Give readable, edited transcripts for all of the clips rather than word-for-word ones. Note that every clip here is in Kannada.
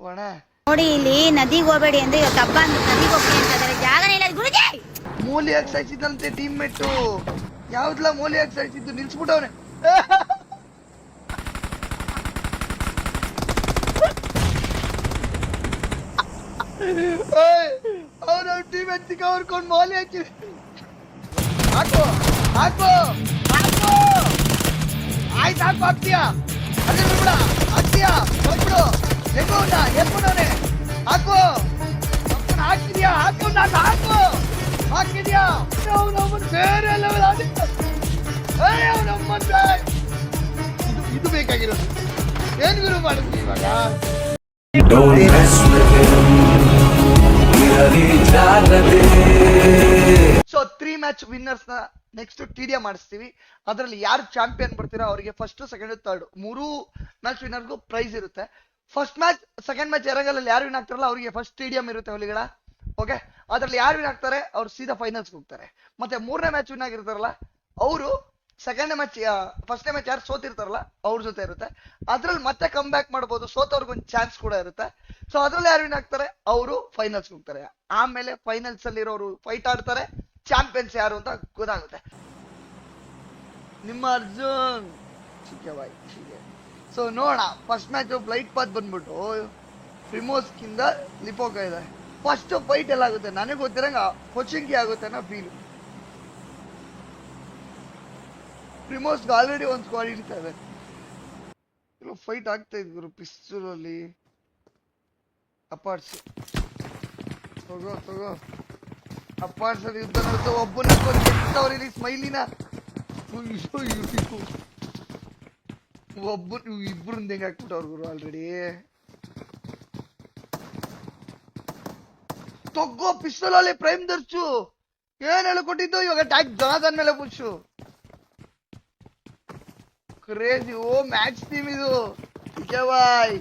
ಒಣ ನೋಡಿ ಇಲ್ಲಿ ನದಿಗೆ ಹೋಗಬೇಡಿ ಅಂದ್ರೆ ಇವತ್ತು ಹಬ್ಬ ಅಂತ ನದಿಗೆ ಹೋಗ್ತೀನಿ ಅಂತ ಇದ್ದಾರೆ. ಜಾಗನೇ ಇಲ್ಲ ಗುರುಜಿ. ಮೂಲಿಯಾಗಿ ಸಾಯಿಸಿದಂತೆ ಟೀಮ್ ಮೇಟು ಯಾವ್ದಲ್ಲ ಮೂಲಿಯಾಗಿ ಸಾಯಿಸಿದ್ದು ನಿಲ್ಸ್ಬಿಟ್ಟವನೆ. ಅವ್ರ ಟೀಮ್ ಎತ್ತಿಕ ಅವ್ರ್ಕೊಂಡು ಮೌಲಿ ಹಾಕಿ ಹಾಕು ಹಾಕು ಹಾಕು ಆಯ್ತು ಹಾಕು ಹಾಕ್ತೀಯಾ ಅದೇ ಬಿಡ ಹಾಕ್ತೀಯಾ ಹೋಗ್ಬಿಡು ಎಗ್ಗುಂಡ ಎಗ್ಗುಂಡವನೆ ಹಾಕು ಹಾಕಿದ್ಯಾ ಹಾಕು ನಾನು ಹಾಕು ಹಾಕಿದ್ಯಾ ಅವನಮ್ಮನ್ ಬೇರೆ ಲೆವೆಲ್ ಆಗಿತ್ತು. ಅವನಮ್ಮನ್ ಇದು ಬೇಕಾಗಿರೋದು ಏನ್ ಗುರು ಮಾಡಿದ್ವಿ ಇವಾಗ. ಸೊ 3 ಮ್ಯಾಚ್ ವಿನ್ನರ್ಸ್ ನ ನೆಕ್ಸ್ಟ್ ಟಿಡಿಎ ಮಾಡಿಸ್ತೀವಿ. ಅದರಲ್ಲಿ ಯಾರು ಚಾಂಪಿಯನ್ ಬರ್ತೀರಾ ಅವರಿಗೆ ಫಸ್ಟ್ ಸೆಕೆಂಡ್ ಥರ್ಡ್ 3 ಮ್ಯಾಚ್ ವಿನ್ನರ್ಗೂ ಪ್ರೈಸ್ ಇರುತ್ತೆ. ಫಸ್ಟ್ ಮ್ಯಾಚ್ ಸೆಕೆಂಡ್ ಮ್ಯಾಚ್ ಎರಗಲ್ಲಿ ಯಾರು ವಿನ್ ಆಗ್ತಾರಲ್ಲ ಅವರಿಗೆ ಫಸ್ಟ್ ಟಿಡಿಎಂ ಇರುತ್ತೆ ಹುಲಿಗಳ. ಓಕೆ, ಅದ್ರಲ್ಲಿ ಯಾರು ವಿನ್ ಆಗ್ತಾರೆ ಅವ್ರು ಸೀದಾ ಫೈನಲ್ಸ್ ಹೋಗ್ತಾರೆ. ಮತ್ತೆ 3ನೇ ಮ್ಯಾಚ್ ವಿನ್ ಆಗಿರ್ತಾರಲ್ಲ ಅವರು ಸೆಕೆಂಡ್ ಮ್ಯಾಚ್ ಫಸ್ಟ್ನೇ ಮ್ಯಾಚ್ ಯಾರು ಸೋತಿರ್ತಾರಲ್ಲ ಅವ್ರ ಜೊತೆ ಇರುತ್ತೆ. ಅದ್ರಲ್ಲಿ ಮತ್ತೆ ಕಮ್ ಬ್ಯಾಕ್ ಮಾಡ್ಬೋದು, ಸೋತವ್ರಿಗೊಂದು ಚಾನ್ಸ್ ಕೂಡ ಇರುತ್ತೆ. ಸೊ ಅದ್ರಲ್ಲಿ ಯಾರು ವಿನ್ ಆಗ್ತಾರೆ ಅವರು ಫೈನಲ್ಸ್ ಹೋಗ್ತಾರೆ. ಆಮೇಲೆ ಫೈನಲ್ಸ್ ಅಲ್ಲಿ ಇರೋರು ಫೈಟ್ ಆಡ್ತಾರೆ, ಚಾಂಪಿಯನ್ಸ್ ಯಾರು ಅಂತ ಗೊತ್ತಾಗುತ್ತೆ. ನಿಮ್ಮ ಅರ್ಜುನ್ ಸೊ ನೋಡೋಣ. ಫಸ್ಟ್ ಮ್ಯಾಚ್ ಫ್ಲೈಟ್ ಪಾತ್ ಬಂದ್ಬಿಟ್ಟು ಪ್ರಿಮೋಸ್ಕಿಂದ ಲಿಪೋಕ ಇದೆ. ಫಸ್ಟ್ ಫೈಟ್ ಎಲ್ಲ ಆಗುತ್ತೆ ನನಗೆ ಗೊತ್ತಿರಂಗ ಕೊಚಿಂಗಿ ಆಗುತ್ತೆ ಅನ್ನೋ ಫೀಲ್. ಪ್ರಿಮೋಸ್ಗೆ ಆಲ್ರೆಡಿ ಒಂದು ಸ್ಕ್ವಾಡ್ ಹಿಡಿತಾ ಇದೆ. ಫೈಟ್ ಆಗ್ತಾ ಇದ್ರು ಪಿಸ್ತೂಲಲ್ಲಿ ಅಪಾರ್ಟ್ಸ್ ತಗೋ ಅಪಾರ್ಟ್ಸ್ ಅಲ್ಲಿ ಯುದ್ಧ ನಡೆದು ಒಬ್ಬನ ಇಲ್ಲಿ ಸ್ಮೈಲಿನ ಒಬ್ಬ ಇಬ್ರು ಹೆಂಗ್ ಹಾಕ್ಬಿಟ್ಟವ್ರು ಗುರು ಆಲ್ರೆಡಿ. ತೊಗೋ ಪಿಸ್ತೂಲ್ ಅಲ್ಲಿ ಪ್ರೈಮ್ ದರ್ಚು ಏನ್ ಹೇಳ್ಕೊಟ್ಟಿದ್ದು ಇವಾಗ ಟ್ಯಾಕ್ ಜನಾದನ್ ಮೇಲೆ ಪುಷು ಕ್ರೇಜಿ. ಓ ಮ್ಯಾಚ್ ಟೀಮ್ ಇದು ಬಾಯ್.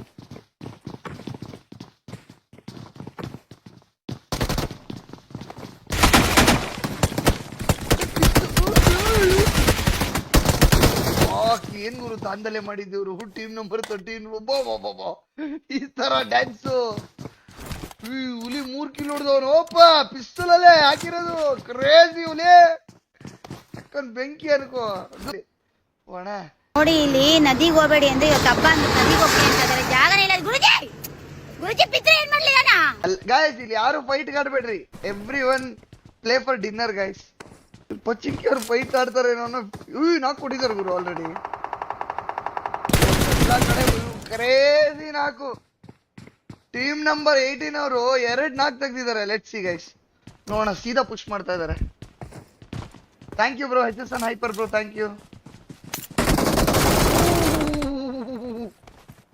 ಏನ್ ಗುರು ತಾಂದಲೆ ಮಾಡಿದ್ದೇವ್ರು ಟೀಮ್ ನಂಬರ್ 13. ಒಬ್ಬ ಈ ತರ ಡ್ಯಾನ್ಸು ಹುಲಿ 3 ಕಿಲೋ ಹೊಡೆದವನು ಓಪ ಪಿಸ್ತೂಲ್ ಅಲ್ಲೇ ಹಾಕಿರೋದು ಕ್ರೇಜಿ ಹುಲಿ ಅಕ್ಕನ್ ಬೆಂಕಿ ಅನ್ಕೋ ಒಣ. ನೋಡಿ ಇಲ್ಲಿ ನದಿಗೆ ಹೋಗಬೇಡಿ ಅಂದ್ರೆ ಇವತ್ತು ಹಬ್ಬ ಅಂತ ನದಿಗೆ ಹೋಗ್ತೀನಿ ಅಂತ ಇದ್ದಾರೆ. ಜಾಗನೇ ಇಲ್ಲ ಗುರುಜಿ. ಗುರುಜಿ ಪಿತ್ರ ಏನ್ ಮಾಡ್ಲಿಲ್ಲ ಗಾಯ್ಸ್. ಇಲ್ಲಿ ಯಾರು ಫೈಟ್ ಆಡ್ಬೇಡ್ರಿ, every one play for dinner guys. ಪಚ್ಚಿಕ್ಕಿ ಅವ್ರು ಫೈಟ್ ಆಡ್ತಾರೇನೋ ನಾಕ್ ಕೊಟ್ಟಿದ್ದಾರೆ ಗುರು ಆಲ್ರೆಡಿ. ಕ್ರೇಜಿ ನಾಕು. ಟೀಮ್ ನಂಬರ್ 18 ಅವರು 2 ನಾಕ್ ತೆಗ್ದಿದ್ದಾರೆ. ಲೆಟ್ಸ್ ಸಿ ಗೈಸ್, ನೋಡೋಣ. ಸೀದಾ ಪುಷ್ ಮಾಡ್ತಾ ಇದಾರೆ. Thank you bro HSN hyper bro, thank you.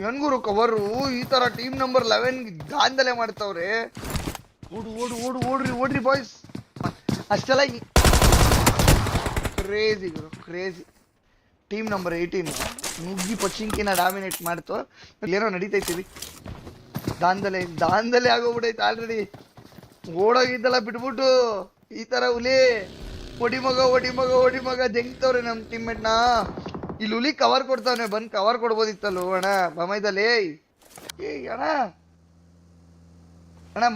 ಹೆಂಗುರು ಕವರು ಈ ತರ ಟೀಮ್ ನಂಬರ್ 11 ದಾಂದಲೆ ಮಾಡ್ತಾವ್ರೆ. ಓಡ್ರಿ ಬಾಯ್ಸ್. ಅಷ್ಟೆಲ್ಲ ಕ್ರೇಜಿ ಗುರು ಕ್ರೇಜಿ. ಟೀಮ್ ನಂಬರ್ 18 ನುಗ್ಗಿ ಪಚ್ಚಿಂಕಿನ ಡಾಮಿನೇಟ್ ಮಾಡ್ತು. ಏನೋ ನಡೀತೈತಿವಿ ದಾಂದಲೆ ಆಗೋಗ್ಬಿಟ್ಟೈತೆ ಆಲ್ರೆಡಿ. ಓಡೋಗಿದ್ದಲ್ಲ ಬಿಟ್ಬಿಟ್ಟು ಈ ತರ ಹುಲಿ ಒಡಿ ಮಗ ಜಂಗ್ತವ್ರೆ ನಮ್ ಟೀಮ್ಮೇಟ್ ನ. ಇಲ್ಲಿ ಹುಲಿ ಕವರ್ ಕೊಡ್ತಾವನೆ, ಬಂದ್ ಕವರ್ ಕೊಡ್ಬೋದಿತ್ತಲ್ಲ ಅಣ್ಣ ಬಮೈದಲ್ಲಿ. ಏ ಅಣ್ಣ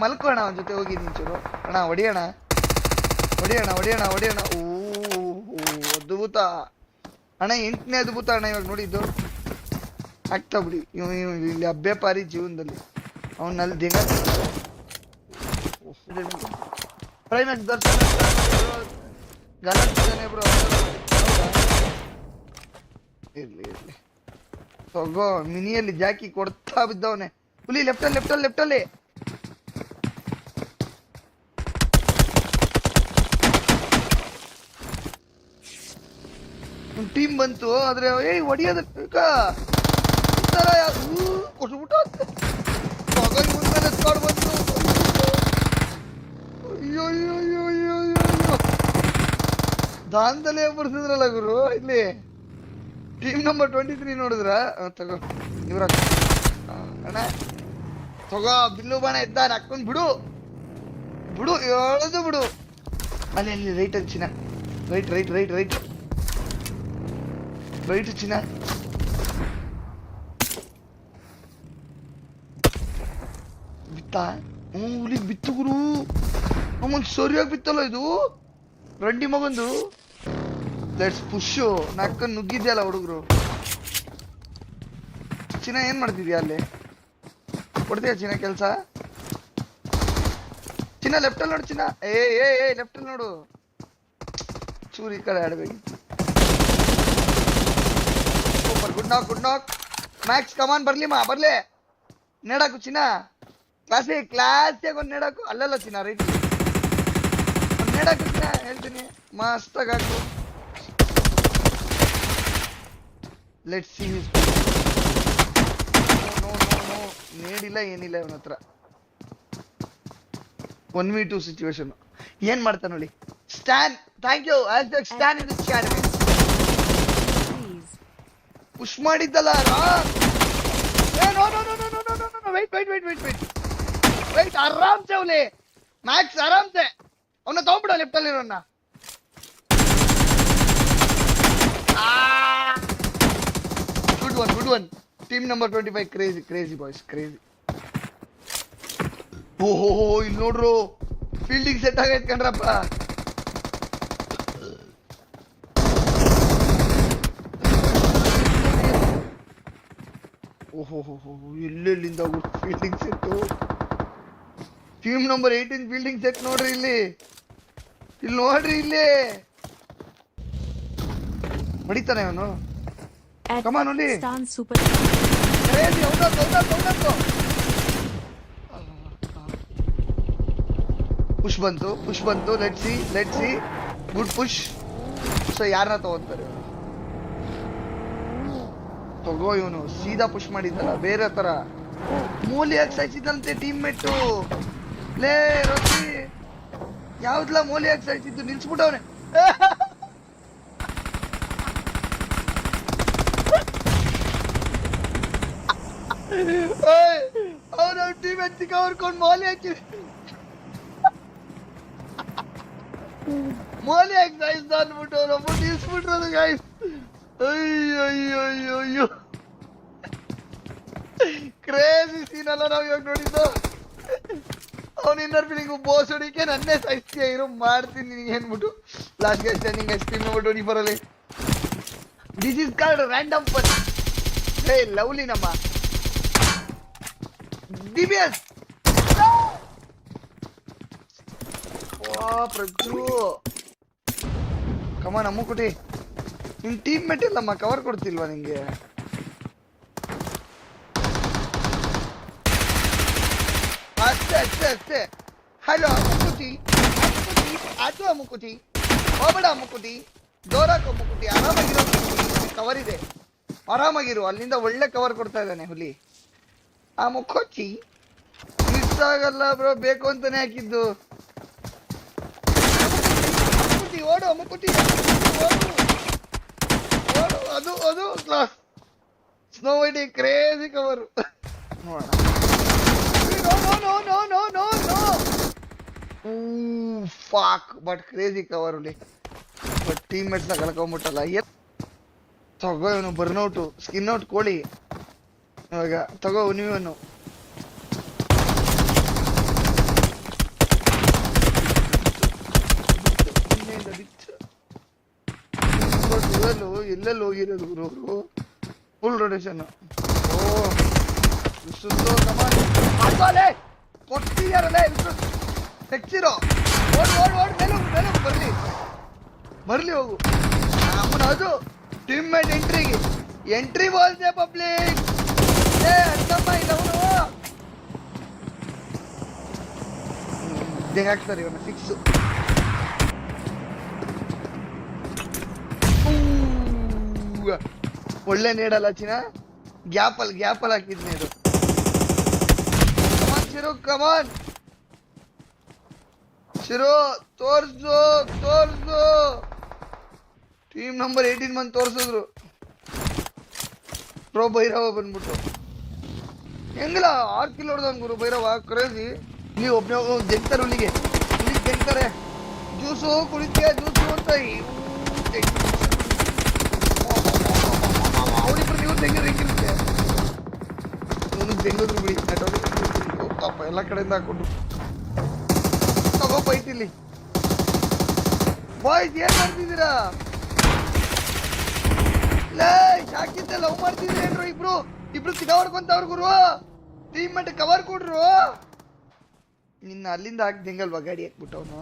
ಮಲ್ಕೋ ಅಣ್ಣ ಅವನ ಜೊತೆ ಹೋಗಿ ನಿಂಚೂರು ಅಣ್ಣ. ಹೊಡಿಯೋಣ. ಓ ಅದ್ಭುತ ಅಣ್ಣ, 8ನೇ ಅದ್ಭುತ ಅಣ್ಣ ಇವಾಗ ನೋಡಿದ್ದು. ಆಗ್ತಾ ಬಿಡಿ ಇಲ್ಲಿ ಅಬ್ಬೆ ಪಾರಿ ಜೀವನದಲ್ಲಿ ಅವನಲ್ಲಿ ದಿನ ದರ್ಶನ ಗಲತ್ತಿದ್ದಾನೆ ಬ್ರೋ. ಇರ್ಲಿ ತಗೋ. ಮಿನಿಯಲ್ಲಿ ಜಾಕಿ ಕೊಡ್ತಾ ಬಿದ್ದವನೆ ಹುಲಿ. ಲೆಫ್ಟಲ್ಲಿ ಟೀಮ್ ಬಂತು ಆದ್ರೆ ಹೊಡಿಯೋದ ಕೊಟ್ಬಿಟ್ಟು ಬಂತು. ಅಯ್ಯೋ ದಾಂದಲೆ ಬರ್ಸಿದ್ರಲ್ಲ ಗುರು ಇಲ್ಲಿ. ಟೀಮ್ ನಂಬರ್ 23 ನೋಡಿದ್ರ ತಗೋ ಇವ್ರ ಅಣ್ಣ. ತಗೋ ಬಿಲ್ಲು ಬಾಣ ಇದ್ದಾನೆ ಹಾಕೊಂಡ್ ಬಿಡು ಹೇಳೋದು ಬಿಡು. ಅಲ್ಲಿ ರೈಟ್ ಅಲ್ಲಿ ಚಿನ್ನ, ರೈಟ್ ಚಿನ್ನ. ಬಿತ್ತ ಹುಲಿ ಬಿತ್ತು ಗುರು ನಮ್ಮನ್ ಸರಿಯಾಗಿ ಬಿತ್ತಲ್ಲ ಇದು ರಂಡಿ ಮಗಂದು ಲೆಟ್ಸ್ ಪುಷ್ ನಕ್ಕನ್ ನುಗ್ಗಿದ್ಯಲ್ಲ ಹುಡುಗರು ಚಿನ್ನ ಏನ್ ಮಾಡ್ತಿದ್ಯಾ ಅಲ್ಲಿ ಕೊಡ್ತೀಯ ಚಿನ್ನ ಕೆಲ್ಸ ಚಿನ್ನ ಲೆಫ್ಟ್ ಅಲ್ಲಿ ನೋಡು ಚಿನ್ನ ಏ ಲೆಫ್ಟ್ ಅಲ್ಲಿ ನೋಡು ಚೂರಿ ಕಡೆ ಆಡ್ಬೇಕಿತ್ತು ಸೂಪರ್ ಗುಡ್ ನಾಕ್ ಮ್ಯಾಕ್ಸ್ ಕಮಾನ್ ಬರ್ಲಿ ಬರ್ಲಿ ನೆಡಾಕು ಚಿನ್ನ ಕ್ಲಾಸಿಗೆ ಒಂದ್ ನೆಡಾಕು ಅಲ್ಲಲ್ಲ ಚಿನ್ನ ರೈಟ್ ಒಂದ್ ನೆಡಾಕು ಚಿನ್ನ ಹೇಳ್ತೀನಿ ಮಸ್ತಾಗಿ ಹಾಕು ಲೆಟ್ಸ್ ಸಿ ಹಿಸ್ ನೋ ನೇಡಿಲ್ಲ ಏನಿಲ್ಲ ಇವನ ಹತ್ರ 1v2 ಸಿಚುವೇಶನ್ ಏನ್ ಮಾಡ್ತಾನ ನೋಡಿ Stan thank you Stan in this chat push ಮಾಡಿದ್ದಲ್ಲ ವೆಯ್ಟ್ ಆರಾಮ್ಸೆ ಅವಲಿ ಮ್ಯಾಕ್ಸ್ ಆರಾಮ್ಸೆ ಅವನ್ನ ತಗೊಂಡ್ಬಿಡ ಲೆಫ್ಟ್ ಅಲ್ಲಿ ಇರೋನ್ನ good one team number 25 crazy boys crazy ಓಹೋ ಇಲ್ಲಿ ನೋಡ್ರು ಫೀಲ್ಡಿಂಗ್ ಸೆಟ್ ಆಗೈತ್ ಕಣ್ರಪ್ಪ ಓಹೋ ಎಲ್ಲೆಲ್ಲಿಂದ fielding set team number 18 fielding set ನೋಡ್ರಿ ಇಲ್ಲಿ ನೋಡ್ರಿ ಇಲ್ಲಿ ಹೊಡಿತಾನೆ ಅವನು ಕಮಾನ್ ಓನ್ಲಿ ಪುಷ್ ಬಂತು let's see good push so ಯಾರನ್ನ ತಗೊಂತಾರೆ ತಗೋ ಇವನು ಸೀದಾ ಪುಷ್ ಮಾಡಿದ್ದಲ್ಲ ಬೇರೆ ತರ ಮೂಲಿ ಸಾಯಿಸಿದಂತೆ ಟೀಮ್ ಮೇಟು ಲೇ ರೋಸಿ ಯಾವ್ದಲ್ಲ ಮೂಲಿ ಸಾಯಿಸಿದ್ದು ನಿಲ್ಸ್ಬಿಟ್ಟವನೆ ಅವ್ರ ಟೀಮ್ ಎತ್ತಿಗೆ ಅವ್ರ್ಕೊಂಡು ಮೋಲಿ ಹಾಕಿ ಮೋಲಿ ಹಾಕಿ ಸಾಯಿಸ್ದ ಅಂದ್ಬಿಟ್ಟು ಅವ್ರೊಬ್ಬ ನಿಲ್ಸ್ಬಿಟ್ರದು ಗಾಯ್ಸ್ ಅಯ್ಯೋ ಕ್ರೇಜಿ ಸೀನ್ ಅಲ್ಲ ನಾವ್ ಇವಾಗ ನೋಡಿದ್ದು ಅವ್ನ ಇನ್ನರ್ ಫೀಲಿಂಗು ಬೋಸ್ ಹೊಡಿಕೆ ನನ್ನೇ ಸಾಯಿಸ್ತೀಯ ಇರೋ ಮಾಡ್ತೀನಿ ನಿನಗೆ ಏನ್ಬಿಟ್ಟು ಲಾಸ್ಟ್ ಗೆ ಸ್ಟ್ಯಾಂಡಿಂಗ್ ಟೀಮ್ ನಂಬರ್ 24 ಅಲ್ಲಿ this is called random fun hey lovely ನಮ್ಮ DBS ಪ್ರಜ್ಜು ಕಮಾನ್ ಅಮ್ಮುಕುಟಿ ನಿನ್ ಟೀಮ್ ಮೇಟ್ ಇಲ್ಲಮ್ಮ ಕವರ್ ಕೊಡ್ತಿಲ್ವಾ ನಿಂಗೆ ಅಷ್ಟೇ ಹಲೋ ಅಮ್ಮುಕುಟಿ ಅದು ಅಮ್ಮುಕುಟಿ ಹೋಗಬೇಡ ಅಮ್ಮುಕುಟಿ ಜೋರಾಕ್ ಅಮ್ಮುಕುಟಿ ಆರಾಮಾಗಿರೋ ಕವರ್ ಇದೆ ಆರಾಮಾಗಿರು ಅಲ್ಲಿಂದ ಒಳ್ಳೆ ಕವರ್ ಕೊಡ್ತಾ ಇದ್ದಾನೆ ಹುಲಿ ಆ ಮುಖೋಚಿ ಮಿಸ್ ಆಗಲ್ಲ ಬ್ರೋ ಬೇಕು ಅಂತಾನೆ ಹಾಕಿದ್ದು ಓಡು ಮುಕ್ಕುಟಿ ಓಡು ಅದು ಕ್ಲಾಸ್ ಸ್ನೋ ವೈಟಿ ಕ್ರೇಜಿ ಕವರ್ ನೋಡೋಣ ಫಾಕ್ ಬಟ್ ಕ್ರೇಜಿ ಕವರ್ ಅಲ್ಲಿ ಬಟ್ ಟೀಮ್ ಮೇಟ್ಸ್ ನ ಕಳ್ಕೊಂಡ್ಬಿಟ್ಟಲ್ಲ ತಗೋ ಇವನು ಬರ್ನೌಟು ಸ್ಕಿನ್ ಔಟ್ ಕೋಳಿ ಇವಾಗ ತಗೋ ನೀವನು ಎಲ್ಲೆಲ್ಲಿ ಹೋಗಿರೋದು ಗುರು ಫುಲ್ ರೊಟೇಷನ್ ಕೊಟ್ಟಿದಾರಲ್ಲ ತೆಗ್ಸಿರೋ ಓಡ್ ಮೇಲೆ ಬರ್ಲಿ ಹೋಗು ಅಮ್ಮನ ಅದು ಟೀಮ್ ಮೇಟ್ ಎಂಟ್ರಿ ಬಾಲ್ಸೆ ಪಬ್ಲಿಕ್ ಅರ್ಥಮ್ಮ ಇದವನು ಹಾಕ್ತಾರೆ ಇವನು 6 ಒಳ್ಳೆ ನೀಡಲ್ಲ ಚಿನ್ನ ಗ್ಯಾಪಲ್ ಹಾಕಿದ್ನಿ ಇದು ಕಮಾನ್ ಶಿರು ತೋರ್ಸು ಟೀಮ್ ನಂಬರ್ 18 ಮಂದಿ ತೋರ್ಸಿದ್ರು ಪ್ರೋ ಭೈರವ ಬಂದ್ಬಿಟ್ಟು ಹೆಂಗಿಲ್ಲ 6 ಕಿಲೋ ಹೊಡೆದವನ್ ಗುರು ಭೈರವ ಕ್ರೇಜಿ ಇಲ್ಲಿ ಒಬ್ಬನೇ ಜಗ್ತಾರೆ ಹುಲಿಗೆ ಜಗ್ತಾರೆ ಜ್ಯೂಸು ಕುಡಿಕೆ ಜ್ಯೂಸು ಅಂತ ಅವರಿಬ್ರು ನೀವು ತೆಂಗಿರುತ್ತೆ ಇವನು ತೆಂಗಿದ್ರು ಬಿಡಿ ಪಾಪ ಎಲ್ಲ ಕಡೆಯಿಂದ ಹಾಕೊಂಡು ತಗೋ ಫೈಟ್ ಇಲ್ಲಿ. ಬಾಯ್ಸ್ ಏನ್ ಮಾಡ್ತಿದ್ದೀರಾ? ಯಾಕಿಂತ ಲವ್ ಮಾಡ್ತಿದ್ರೇನ್ರು ಇಬ್ರು ಸಿಗಾವಡ್ಕೊಂತವ್ರ ಗುರು. ಟೀಮ್ ಮೇಟ್ ಕವರ್ ಕೊಡ್ರು. ನಿನ್ನ ಅಲ್ಲಿಂದ ಹಾಕ್ದಂಗಲ್ವಾ ಗಾಡಿ ಹಾಕ್ಬಿಟ್ಟು ಅವನು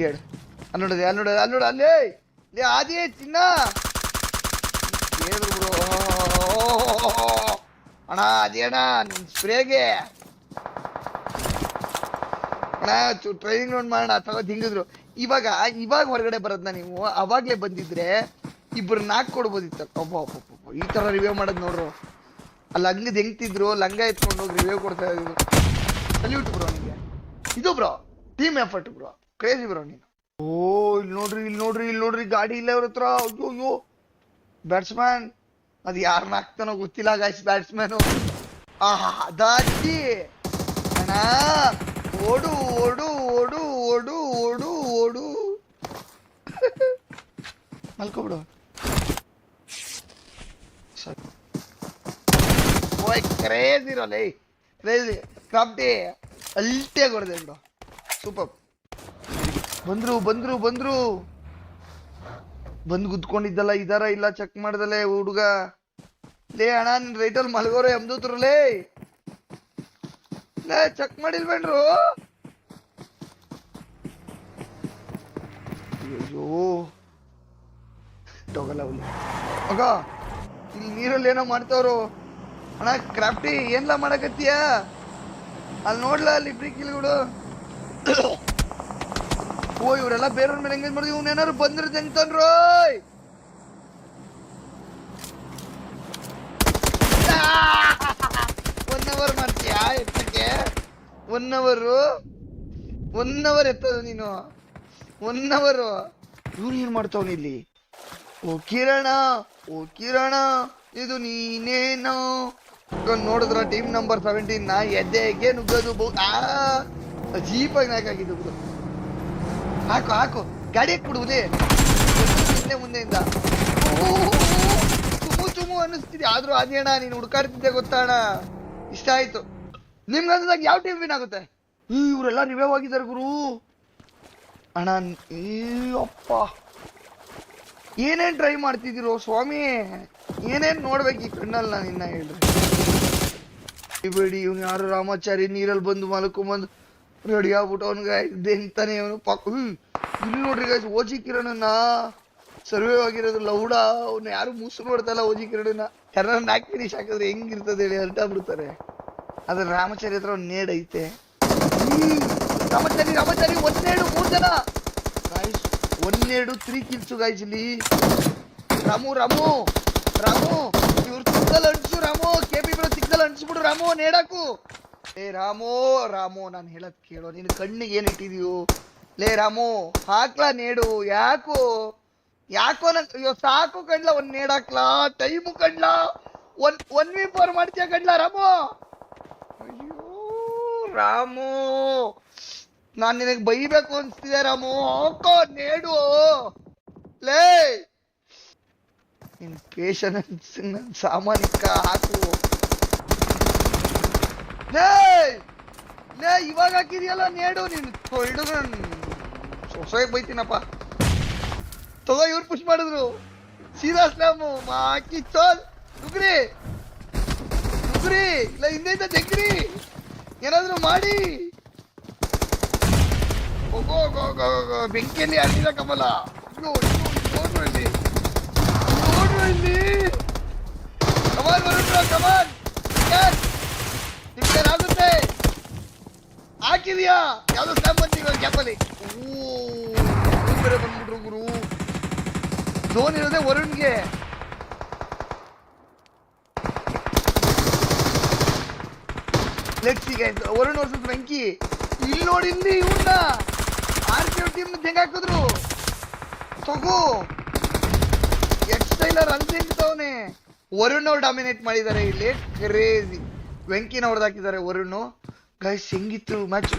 ಹೇಳು. ನೋಡದೆ ಅಲ್ಲಿ ಲೇ ಆದಿ ಚಿನ್ನ ಹೇಳಿದ್ರು ಬ್ರೋ. ಅಣ್ಣ ಅದೇಣ್ಣ ನಿನ್ ಸ್ಪ್ರೇಗೆ ಅಣ್ಣ ಟ್ರೈನಿಂಗ್ ನೋಡ್ ಮಾಡೋಣ ತಗೋದ್ ಹಿಂಗಿದ್ರು. ಇವಾಗ ಹೊರಗಡೆ ಬರೋದ್ನ ನೀವು ಅವಾಗ್ಲೇ ಬಂದಿದ್ರೆ ಇಬ್ರು ನಾಕ್ ಕೊಡ್ಬೋದಿತ್ತು. ಒಬ್ಬ ಈ ತರ ರಿವ್ಯೂ ಮಾಡೋದ್ ನೋಡ್ರು. ಅಲ್ಲಿ ಹಂಗದ್ ಹೆಂಗ್ತಿದ್ರು ಲಂಗ ಎತ್ಕೊಂಡು ಹೋಗಿ ರಿವ್ಯೂ ಕೊಡ್ತಾ ಇದ್ರು. ಸಲ್ಯೂಟ್ ಬ್ರೋ ನಿಮಗೆ. ಇದು bro team effort bro. Crazy bro ನೀನು. ಓ ಇಲ್ಲಿ ನೋಡ್ರಿ ಗಾಡಿ ಇಲ್ಲ ಅವ್ರ ಹತ್ರ. ಅಯ್ಯೋ ಬ್ಯಾಟ್ಸ್ಮನ್ ಅದು ಯಾರನ್ನ ಹಾಕ್ತಾನೋ ಗೊತ್ತಿಲ್ಲ ಗಾಯ್ಸ್. ಬ್ಯಾಟ್ಸ್ಮನ್ ಅದಾಚಿ ಅಣ್ಣ ಓಡು ಮಲ್ಕೊಬಿಡು. ಓಯ್ ಕ್ರೇಜಿ ಇರೋಲ್ಲ ಕ್ರೇಜಿ ಕ್ರಾಫ್ಟಿ ಅಲ್ಟೇ ಕೊಡದೆ ಬಿಡು. ಸೂಪರ್. ಬಂದ್ರು ಬಂದು ಕುತ್ಕೊಂಡಿದ್ದಲ್ಲ ಇದಾರ ಇಲ್ಲ ಚೆಕ್ ಮಾಡ್ದಲೆ ಹುಡುಗ. ಲೇ ಅಣ್ಣ ನಿನ್ ರೈಟಲ್ಲಿ ಮಲ್ಗೋರೆ ಎಮ್ದೂತ್ರಲೇ ಲೇ ಚೆಕ್ ಮಾಡಿಲ್ವೇನ್ರು? ಅಯ್ಯೋ ತಗೋಲ್ಲ ಮಗ ಇಲ್ಲಿ ನೀರಲ್ಲಿ ಏನೋ ಮಾಡ್ತಾವ್ರು. ಅಣ್ಣ ಕ್ರಾಫ್ಟಿ ಏನ್ಲ ಮಾಡಕತ್ತೀಯ? ಅಲ್ಲಿ ನೋಡ್ಲ ಅಲ್ಲಿ ಇಬ್ರಿ ಕಿಲ್ಗಳು. ಓ ಇವರೆಲ್ಲ ಬೇರೆಯವ್ರ ಮೇಲೆ ಎಂಗೇಜ್ ಮಾಡಿದ್ವಿ. ಇವ್ನೇನಾರು ಬಂದ್ರೆ ಜಂಗ್ತನ್ರು. 1 hour ಮಾಡ್ತೀಯಾ ಎತ್ತಕ್ಕೆ? 1 hour ಎತ್ತದ ನೀನು? 1 hour ಇವ್ರು ಏನ್ ಮಾಡ್ತಾವ್ನಿ ಇಲ್ಲಿ? ಓ ಕಿರಣ ಇದು ನೀನೇನೋ ನೋಡಿದ್ರ ಟೀಮ್ ನಂಬರ್ 17 ನ ಎದೆಗೆ ನುಗ್ಗದು ಅಜೀಪಾಗಿ ನಾಕಾಗಿದ್ದು. ಹಾಕು ಗಾಡಿ ಹಾಕ್ಬಿಡುವುದೇ ಮುಂದೆಯಿಂದ ಚುಮು ಅನ್ನಿಸ್ತಿದೆ. ಆದ್ರೂ ಅದೇಣ ನೀನು ಹುಡ್ಕಾಡ್ತಿದ್ದೆ ಗೊತ್ತಾಣ. ಇಷ್ಟ ಆಯ್ತು. ನಿಮ್ಗೆ ಅಂದಾಗ ಯಾವ ಟೀಮ್ ವಿನ್ ಆಗುತ್ತೆ? ಇವರೆಲ್ಲ ರಿವೈವ್ ಆಗಿದ್ದಾರೆ ಗುರು. ಅಣ್ಣ ಅಪ್ಪ ಏನೇನ್ ಟ್ರೈ ಮಾಡ್ತಿದ್ದೀರೋ ಸ್ವಾಮಿ. ಏನೇನ್ ನೋಡ್ಬೇಕು ಈ ಕಣ್ಣಲ್ಲಿ ನಾನು ಇನ್ನ ಹೇಳ್ರಿ. ಬೇಡಿ ಇವ್ನು ಯಾರು ರಾಮಾಚಾರಿ ನೀರಲ್ಲಿ ಬಂದು ಮಲ್ಕೊಂಬಂದು ರೆಡಿ ಆಗ್ಬಿಟ್ಟು ಅವನ್ಗೆ ಎಂತಾನೆ ಅವನು ಇಲ್ಲಿ ನೋಡ್ರಿ ಗಾಯ್ಸ್ ಓಜಿ ಕಿರಣನ್ನ ಸರ್ವೇ ಆಗಿರೋದು ಲೌಡ. ಅವ್ನ ಯಾರು ಮುಸ್ರು ನೋಡ್ತಲ್ಲ ಓಜಿ ಕಿರಣನ್ನ. ಯಾರು ನಾಕ್ ಫಿನಿಶ್ ಹಾಕಿದ್ರೆ ಹೆಂಗಿರ್ತದೆ ಹೇಳಿ ಹೊರಟಾಗ್ಬಿಡ್ತಾರೆ. ಅದ್ರ ರಾಮಚಾರಿ ಹತ್ರ ಒಂದ್ ನೇಡ್ ಐತೆ. ರಾಮಚಾರಿ 1 ನೇಡು 3 ಜನ ಗಾಯ್ಸ್. 1 ನೇಡು 3 ಕಿಲ್ಸು ಗಾಯ್ಸ್ ಇಲ್ಲಿ. ರಾಮು ಇವ್ರು ಸಿಗ್ನಲ್ ಅಂಟಿಸು. ರಾಮು ಕೆಪಿ ಬಿಡೋ ಸಿಗ್ನಲ್ ಅಂಟಿಸ್ಬಿಡು. ರಾಮು ನೇಡಾಕು. ಲೇ ರಾಮು ನಾನು ಹೇಳದ್ ಕೇಳೋ. ನಿನ್ ಕಣ್ಣಿಗೆ ಏನ್ ಇಟ್ಟಿದೀಯೋ? ಲೇ ರಾಮು ಹಾಕ್ಲಾ ನೇಡು. ಯಾಕೋ ಅಯ್ಯೋ ಸಾಕು ಕಣ್ಲ. 1 ನೇಡ್ ಹಾಕ್ಲಾ. ಟೈಮು ಕಣ್ಲ. 1v4 ಮಾಡ್ತೀಯ ಕಣ್ಲ ರಾಮು. ಅಯ್ಯೋ ರಾಮು ನಾನ್ ನಿನಗೆ ಬೈಬೇಕು ಅನ್ಸ್ತಿದೆ ರಾಮು. ಹಾಕೋ ನೇಡು. ಲೇ ನಿನ್ ಪೇಷನ್ಸ್ ಸಾಮಾನಿಕ ಹಾಕು. ಲೇ ಇವಾಗ ಹಾಕಿದ್ಯಲ್ಲ ನೇಡು. ನೀನು ಹಿಡಿದು ಸೊಸೆಗೆ ಬೈತೀನಪ್ಪ. ತಗೋ ಇವ್ರು ಪುಷ್ ಮಾಡಿದ್ರು. ಸೀದಾ ಸ್ಲಾಮು ಹಾಕಿ ಚೋಲ್ ನುಗ್ರಿ ಇಲ್ಲ ಹಿಂದೆಯಿಂದ ಜಗ್ರಿ ಏನಾದ್ರು ಮಾಡಿ. ಬೆಂಕಿಯಲ್ಲಿ ಅಲ್ಲಿದ ಕಮಲ. ನೋಡ್ರು ಇಲ್ಲಿ ಕಮಾನ್ ನಿಮ್ಗೇನಾಗುತ್ತೆ? ಹಾಕಿದ್ಯಾ ಯಾವ್ದೋ ಸ್ಲಾಮ್ ಬಂತೀವಿ ಗ್ಯಾಪಲ್ಲಿ. ಬೇರೆ ಬಂದ್ಬಿಟ್ರು ಗುರು. ಝೋನ್ ಇರೋದೇ ವರುಣ್ಗೆ. ವರುಣ್ ವರ್ಸಸ್ ವೆಂಕಿ. ಇಲ್ಲಿ ನೋಡಿ ಇಲ್ಲಿ ಇವ್ನ RKO ಟೀಮ್ ಹೆಂಗ್ ಹಾಕಿದ್ರು. ತಗೋ ಎಕ್ಸ್ಟೈಲರ್ ಅನ್ಸಿಂತವನೆ. ವರುಣ್ ಅವ್ರು ಡಾಮಿನೇಟ್ ಮಾಡಿದ್ದಾರೆ ಇಲ್ಲಿ. ಕ್ರೇಜಿ. ವೆಂಕಿನ ಹೊಡೆದು ಹಾಕಿದ್ದಾರೆ ವರುಣ್. ಗೈಸ್ ಹೆಂಗಿತ್ತು ಮ್ಯಾಚ್.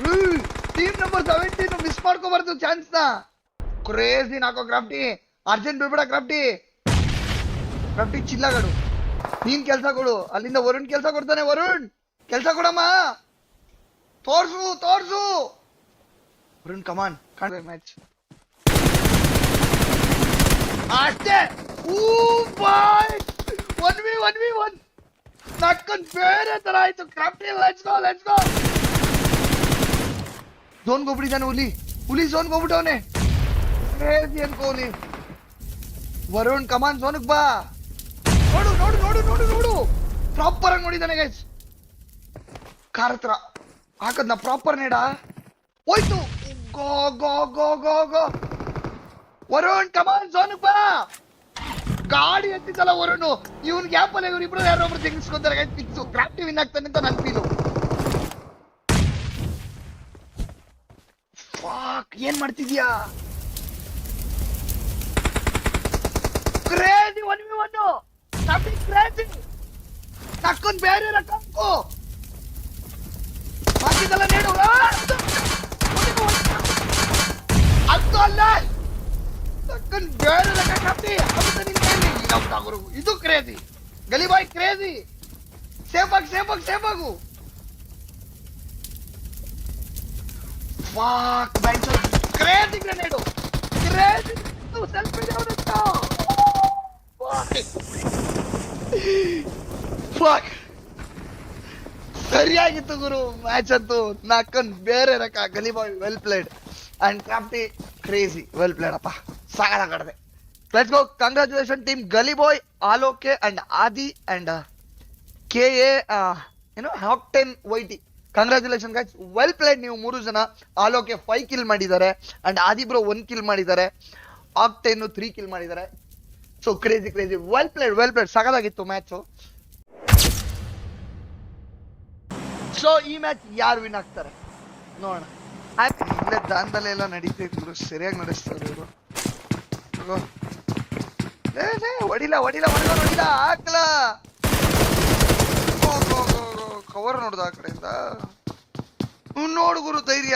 ಟೀಮ್ ನಂಬರ್ 17 ಮಿಸ್ ಮಾಡ್ಕೋಬಾರ್ದು ಚಾನ್ಸ್ ನ. ಕ್ರೇಜಿ ನಾಕೋ ಕ್ರಾಫ್ಟಿ. ಅರ್ಜೆಂಟ್ ಬಿಡ್ಬೇಡ ಕ್ರಾಫ್ಟಿ ಚಿಲ್ಲಗಾಡು. ನೀನ್ ಕೆಲ್ಸ ಕೊಡು. ಅಲ್ಲಿಂದ ವರುಣ್ ಕೆಲ್ಸ ಕೊಡ್ತಾನೆ. ವರುಣ್ ಕೆಲ್ಸ ಕೊಡಮ್ಮ. ತೋರ್ಸು ವರುಣ್ ಕಮಾನ್ ಕಾಣ್ಬೇಕು ಮ್ಯಾಚ್ ಅಷ್ಟೇ. ಬಾಯ್ 1v1 ನಕ್ಕೊಂಡ್ ಬೇರೆ ತರ ಆಯ್ತು. ಕ್ರಾಫ್ಟಿ ಲೆಟ್ಸ್ ಗೋ ಝೋನ್ಗೆ ಹೋಗ್ಬಿಟ್ಟಿದ್ದಾನೆ ಹುಲಿ ಝೋನ್ಗೆ ಹೋಗ್ಬಿಟ್ಟವನೆ. ಕ್ರೇಜಿ ಅನ್ಕೋ ಹುಲಿ. ವರುಣ್ ಕಮಾನ್ ಝೋನ್ಗೆ ಬಾ. ನೋಡು ಪ್ರಾಪರ್ ಆಗಿ ನೋಡಿದ್ದಾನೆ ಗೈಸ್. ಕಾರ್ ಹತ್ರ ಹಾಕದ್ನ ಪ್ರಾಪರ್ ನೇಡ ಹೋಯ್ತು. ಗೋ ವರುಣ್ ಕಮಾನ್ ಝೋನ್ಗೆ ಬಾ. ಗಾಡಿ ಎತ್ತಿದ್ದಲ್ಲ ವರುಣ್. ಇವನ್ ಗ್ಯಾಪ್ ಅಲ್ಲಿ ಇವ್ರು ಇಬ್ರು ಯಾರೊಬ್ರು ತೆಗಿಸ್ಕೊಂತಾರೆ ಗೈಸ್. ಫಿಕ್ಸು ಕ್ರಾಫ್ಟಿ ವಿನ್ ಆಗ್ತಾನೆ ಅಂತ ನನ್ ಫೀಲು. ಏನ್ ಮಾಡ್ತಿದ್ಯಾ? ಕ್ರೇಜಿ 1v1 ಕ್ರೇಜಿ ನಕ್ಕೊಂಡ್ ಬೇರೆ ರಕಂಕು ಹಾಕಿದಲ್ಲ ನೇಡು. ಅದು ಅಲ್ಲ ನಕ್ಕೊಂಡ್ ಬೇರೆ ರಕಂತಿ ಇದು ಕ್ರೇಜಿ. ಗಲಿಬಾಯ್ ಕ್ರೇಜಿ. ಸೇಫ್ ಆಗು. Crazy grenade. ಕ್ರೇಜಿ ಸೆಲ್ಫಿ ಸರಿಯಾಗಿತ್ತು ಗುರು ಮ್ಯಾಚ್ ಅಂತೂ. ನಾಕನ್ ಬೇರೆ ರಕ. Gully Boy well played and crafty crazy well played ಅಪ್ಪ. ಸಾಗದೆ. Let's go. Congratulation team Gully Boy, Aloke and Adi and KA ಹಾಕ್ಟೆನ್ ವೈಟಿ. ಕಂಗ್ರಾಚುಲೇಷನ್ ಗೈಸ್, ವೆಲ್ ಪ್ಲೇಡ್ ನೀವು 3 ಜನ. ಆಲೋಕೆ 5 ಕಿಲ್ ಮಾಡಿದ್ದಾರೆ ಅಂಡ್ ಆದಿ ಬ್ರೋ 1 ಕಿಲ್ ಮಾಡಿದ್ದಾರೆ. ಆಕ್ಟೆನ್ 3 ಕಿಲ್ ಮಾಡಿದ್ದಾರೆ. ಸೊ ಕ್ರೇಜಿ ವೆಲ್ ಪ್ಲೇಡ್ ಸಾಕಾಗಿತ್ತು ಮ್ಯಾಚ್. ಸೊ ಈ ಮ್ಯಾಚ್ ಯಾರು ವಿನ್ ಆಗ್ತಾರೆ ನೋಡೋಣ. ಇಲ್ಲೇ ದಾನದಲ್ಲೇ ಎಲ್ಲ ನಡೀತೈತೆ ಗುರು. ಸರಿಯಾಗಿ ನಡೆಸ್ತಾರೆ ಇವರು. ಹೊಡಿಲ ಹಾಕ್ಲ. ಕವರ್ ನೋಡ್ದ ಆ ಕಡೆಯಿಂದ. ನೋಡು ಗುರು ಧೈರ್ಯ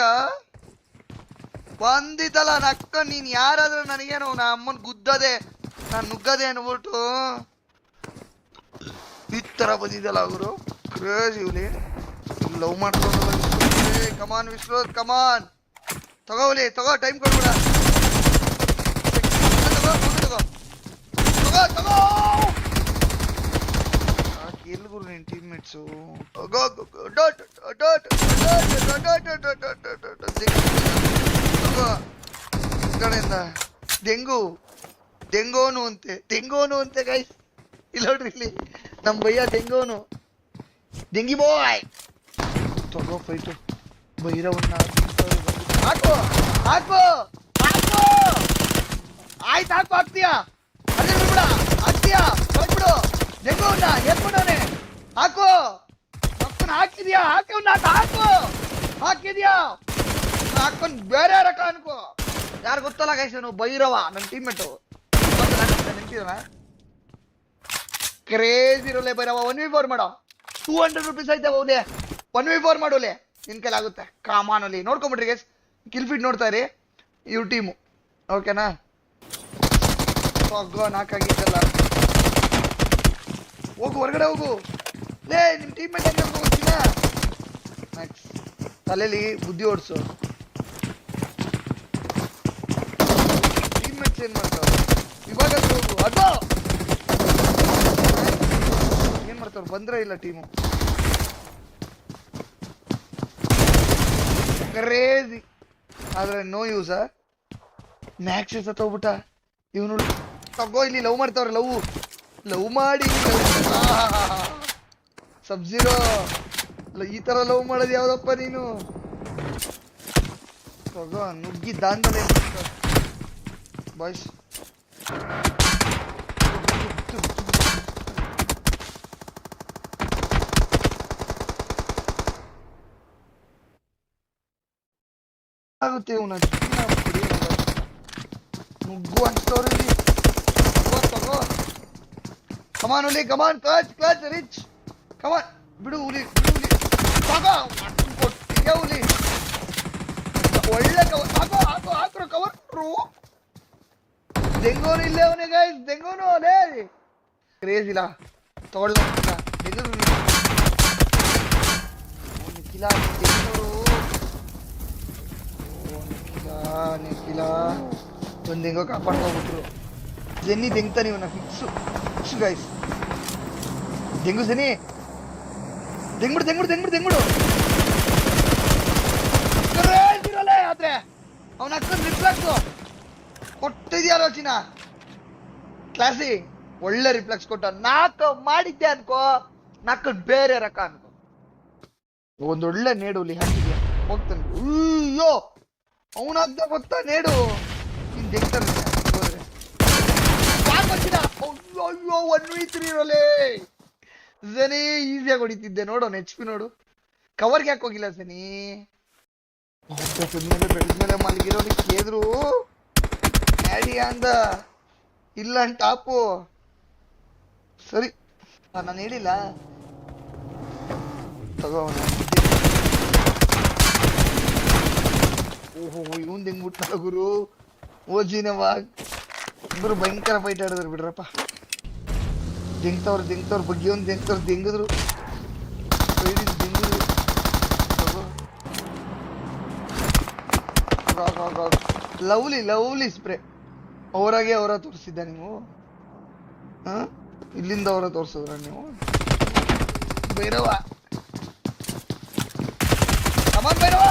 ಬಂದಿದ್ದಲ್ಲ. ನಕ್ಕ ನೀನ್ ಯಾರಾದ್ರೂ ನನಗೇನು ನಾ ಅಮ್ಮನ್ ಗುದ್ದದೆ ನಾನ್ ನುಗ್ಗದೆ ಅನ್ಬಿಟ್ಟು ಈ ತರ ಬಂದಿದ್ದಲ್ಲ ಗುರು. ಕ್ರೇಜಿ ಹುಲಿ. ಲವ್ ಮಾಡ್ಕೊಂಡು ಕಮಾನ್ ವಿಶ್ವನಾಥ್ ಕಮಾನ್. ತಗೋ ಟೈಮ್ ಕೊಡ್ಬಿಡ. ತಗೋ ಎಲ್ಲಿ ಗುರು ನಿನ್ ಟೀಮ್ ಮೇಟ್ಸು. ಕಡೆಯಿಂದ ದೆಂಗೋನು ಅಂತೆ ಗೈಸ್. ಇಲ್ಲಿ ನೋಡ್ರಿ ಇಲ್ಲಿ ನಮ್ ಭಯ್ಯ ದೆಂಗಿ ಬಾಯ್. ತಗೋ ಫೈಟು ಭೈರವನ್ನ ಹಾಕು. ಆಯ್ತು ಹಾಕ್ತೀಯಾ ಅದೇ ಬಿಡ. ಹಾಕ್ತೀಯಾ ಹೋಗ್ಬಿಡು. ದೆಂಗೋನ್ನ ಎತ್ಕೊಂಡವನೆ ಹಾಕು. ಹಾಕಿದ್ಯಾ ಹಾಕಿದ್ಯಾ ಹಾಕೊಂಡ್ ಬೇರೆ ರಕ ಅನ್ಕೋ. ಯಾರು ಗೊತ್ತಲ್ಲ ಗೈಸ್, ಅವನು ಭೈರವ ನನ್ನ ಟೀಮ್ಮೇಟು. ನೆನ್ಪಿದನ ಕ್ರೇಜಿ ಇರೋಲೆ ಭೈರವ. 1v4 ಮಾಡೋ. 200 rupees ಐತೆ ಅವಲೆ. 1v4 ಮಾಡೋಲೆ ನಿನ್ ಕೈಲಿ ಆಗುತ್ತೆ. ಕಾಮಾನಲ್ಲಿ ನೋಡ್ಕೊಂಬಿಟ್ರಿ ಗೈಸ್. ಕಿಲ್ ಫೀಡ್ ನೋಡ್ತಾ ಇರಿ ಇವ್ರ ಟೀಮು. ಓಕೆನಾ? ನಾಕಾಗಿದ್ದಲ್ಲ. ಹೋಗು ಹೊರಗಡೆ ಹೋಗು. ಲೇ ನಿಮ್ ಟೀಮ್ ಮೇಟ್ ಹೋಗ್ತೀನ. ತಲೆಯಲ್ಲಿ ಬುದ್ಧಿ ಓಡಿಸು. ಟೀಮ್ ಮೇಟ್ಸ್ ಏನ್ ಮಾಡ್ತಾವ ಇವಾಗ ಹೋಗು. ಅದು ಏನ್ ಮಾಡ್ತಾವ್ರು ಬಂದ್ರೆ ಇಲ್ಲ ಟೀಮು. ಕ್ರೇಜಿ ಆದ್ರೆ ನೋ ಯೂಸ. ಮ್ಯಾಕ್ಸ್ ಸತ್ತೋಗ್ಬಿಟ್ಟ ಇವನು. ತಗೋ ಇಲ್ಲಿ ಲವ್ ಮಾಡ್ತಾವ್ರೆ. ಲವ್ ಮಾಡಿ ಸಬ್ಜೀರೋ ಈ ತರ ಲವ್ ಮಾಡೋದು ಯಾವ್ದಪ್ಪ ನೀನು. ತಗೋ ನುಗ್ಗಿ ದಾಂದಲೇ ಬಾಯ್ಸ್. ಆಗುತ್ತೆ ಇವನ ನುಗ್ಗು ಅನ್ಸ್ತವ್ರಿ. ತಗೋ ಕಮಾನ್ ಹುಲಿ ಕಮಾನ್. ಕ್ಲಚ್ ರಿಚ್ ಕಮಾನ್. ಬಿಡು ಹುಲಿ ತಗೋ. ಹುಲಿ ಒಳ್ಳೆ ಕವರ್. ಹಾಕ್ರೋ ಕವರ್. ದೆಂಗೋನು ಇಲ್ಲೇ ಅವನೇ ಗೈಸ್. ದೆಂಗೋನು ಅದೇ ಕ್ರೇಜ್ ಇಲ್ಲ. ತಗೊಳ್ಳ ನಿಖಿಲ ಒಂದ್ ಹೆಂಗೋ ಕಾಪಾಡ್ಕೋಬಿಟ್ರು. ಜೆನ್ನಿ ದೆಂಗ್ತಾನೆ ಇವನ ಫಿಕ್ಸ್ ಗೈಸ್. ದೆಂಗು ಜೆನಿ, ದೆಂಗ್ಬಿಡು ಇರಲ್ಲ. ಆದ್ರೆ ಅವನ ಅಕ್ಕನ್ ರಿಫ್ಲೆಕ್ಸ್ ಕೊಟ್ಟಿದ್ಯಾರೋ ಚಿನ್ನ ಕ್ಲಾಸಿ. ಒಳ್ಳೆ ರಿಫ್ಲೆಕ್ಸ್ ಕೊಟ್ಟ. ನಾಕ್ ಮಾಡಿದ್ದೆ ಅನ್ಕೋ, ನಾಕ್ ಬೇರೆ ರಕ ಅನ್ಕೋ. ಒಂದೊಳ್ಳೆ ನೇಡು ಇಲ್ಲಿ ಹಾಕಿದ್ಯಾ ಹೋಗ್ತಾನೆ. ಅಯ್ಯೋ ಅವನಾಗ್ದ ಗೊತ್ತಾ ನೇಡು. ನೀನ್ ದೆಂಗ್ತಾನೆ ಹೋದ್ರೆ ಅಯ್ಯೋ 1v3 ಇರೋಲೆ. ಜನಿ ಈಸಿಯಾಗಿ ಹೊಡಿತಿದ್ದೆ. ನೋಡೋಣ HP ನೋಡು. ಕವರ್ಗೆ ಯಾಕೆ ಹೋಗಿಲ್ಲ ಸನಿ? ಬೆಳೆದ್ಮೇಲೆ ಮಲಗಿರೋಲಿ ಕೇಳಿದ್ರು ಡ್ಯಾಡಿ ಅಂದ ಇಲ್ಲ ಟಾಪು. ಸರಿ ನಾನು ಹೇಳಿಲ್ಲ ತಗೋ. ಓಹೋ ಇವನ್ ಹೆಂಗ್ಬಿಟ್ಟ ಗುರು. ಓಜಿನವಾಗ ಇಬ್ರು ಭಯಂಕರ ಫೈಟ್ ಆಡಿದ್ರು ಬಿಡ್ರಪ್ಪ. ದೆಂಗ್ತವ್ರ ಬಗ್ಗೆ ಒಂದು ದೆಂಗಿದ್ರು. Lovely spray. ಅವರಾಗೆ ಅವರ ತೋರಿಸಿದ್ದ ನೀವು? ಇಲ್ಲಿಂದ ಅವರ ತೋರ್ಸಿದ್ರ ನೀವು? ಭೈರವ ಕಮಾನ್ ಭೈರವ.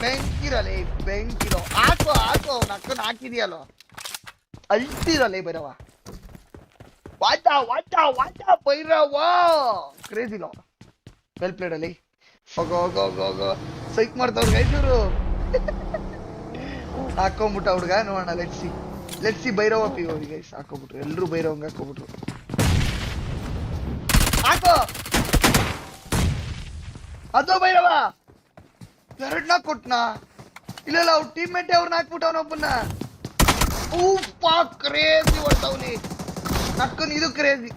ಬೆಂಕಿರಲೇ ಬೆಂಕಿರೋ. ಹಾಕೋ ಅವ್ನ ಅಕ್ಕನ ಹಾಕಿದ್ಯಲ್ಲ ಅಳ್ತಿರಲೇ ಭೈರವ. ವಾಟ ಭೈರವ ಕ್ರೇಜಿಲೋ. ವೆಲ್ ಪ್ಲೇಡ್ ಅಲ್ಲಿ ಹೋಗೋ ಸೈಕ್ ಮಾಡ್ತಾವ್ರ ಗೈಸರು. ಹಾಕೊಂಬಿಟ್ಟ ಹುಡ್ಗ. ನೋಡೋಣ ಲೆಟ್ಸಿ ಭೈರವ POV ಗೈಸ್. ಹಾಕೋಬಿಟ್ರು ಎಲ್ರು ಭೈರವಂಗ ಹಾಕೋಬಿಟ್ರು. ಹಾಕೋ ಅದು ಭೈರವ. ಎರಡ್ನ ಕೊಟ್ನಾ? ಇಲ್ಲ ಅವ್ರ ಟೀಮ್ ಮೇಟೆ ಅವ್ರನ್ನ ಹಾಕ್ಬಿಟ್ಟ ಅವನೊಬ್ಬನ್ನ. ಕ್ರೇಜಿ ಹೊಡ್ತಾವ್ನಿ ನಕ್ಕನ್. ಇದು ಕ್ರೇಜಿ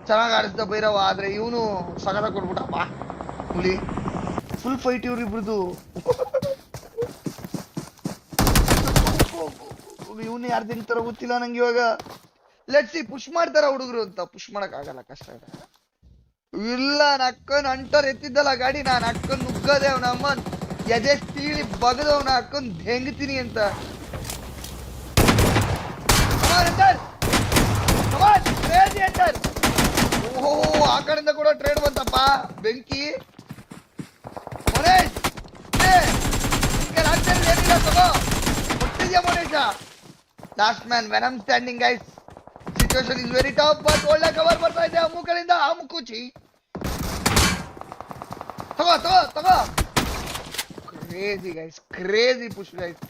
ಚೆನ್ನಾಗ್ ಆಡಿಸ್ದ ಭೈರವ. ಆದ್ರೆ ಇವನು ಸಗದ ಕೊಟ್ಬಿಟ್ಟಪ್ಪ ಹುಲಿ. ಫುಲ್ ಫೈಟ್ ಇವ್ರಿಬ್ರದು. ಇವನು ಯಾರು ತಿಂತಾರ ಗೊತ್ತಿಲ್ಲ ನಂಗೆ ಇವಾಗ. ಲೆಟ್ಸಿ ಪುಷ್ ಮಾಡ್ತಾರ ಹುಡುಗರು ಅಂತ. ಪುಷ್ ಮಾಡಕ್ ಆಗಲ್ಲ, ಕಷ್ಟ ಇದೆ. ಇಲ್ಲ ನಕ್ಕನ್ ಅಂಟರ್ ಎತ್ತಿದ್ದಲ್ಲ ಗಾಡಿ. ನಾನು ಅಕ್ಕನ್ ನುಗ್ಗದೆ ಅವನ ಅಮ್ಮನ್ ಎದೆ ತೀಳಿ ಬಗದವನ ಅಕ್ಕನ್ ಹೆಂಗ್ತೀನಿ ಅಂತ. ಓಹೋ ಆ ಕಡೆಯಿಂದ ಕೂಡ ಟ್ರೇಡ್ ಬಂತಪ್ಪ. ಬೆಂಕಿ ಮನೇಶ್ ಏನಿಲ್ಲ ತಗೋ ಕೊಟ್ಟಿದ್ಯಾ ಮನೇಶ. Last man venom standing guys. Situation is very tough but ಒಳ್ಳೆ ಕವರ್ ಬರ್ತಾ ಇದೆ ಅಮ್ಮುಕಲಿಂದ. ಅಮ್ಮುಕುಚಿ ತಗೋ. Crazy guys, crazy push guys.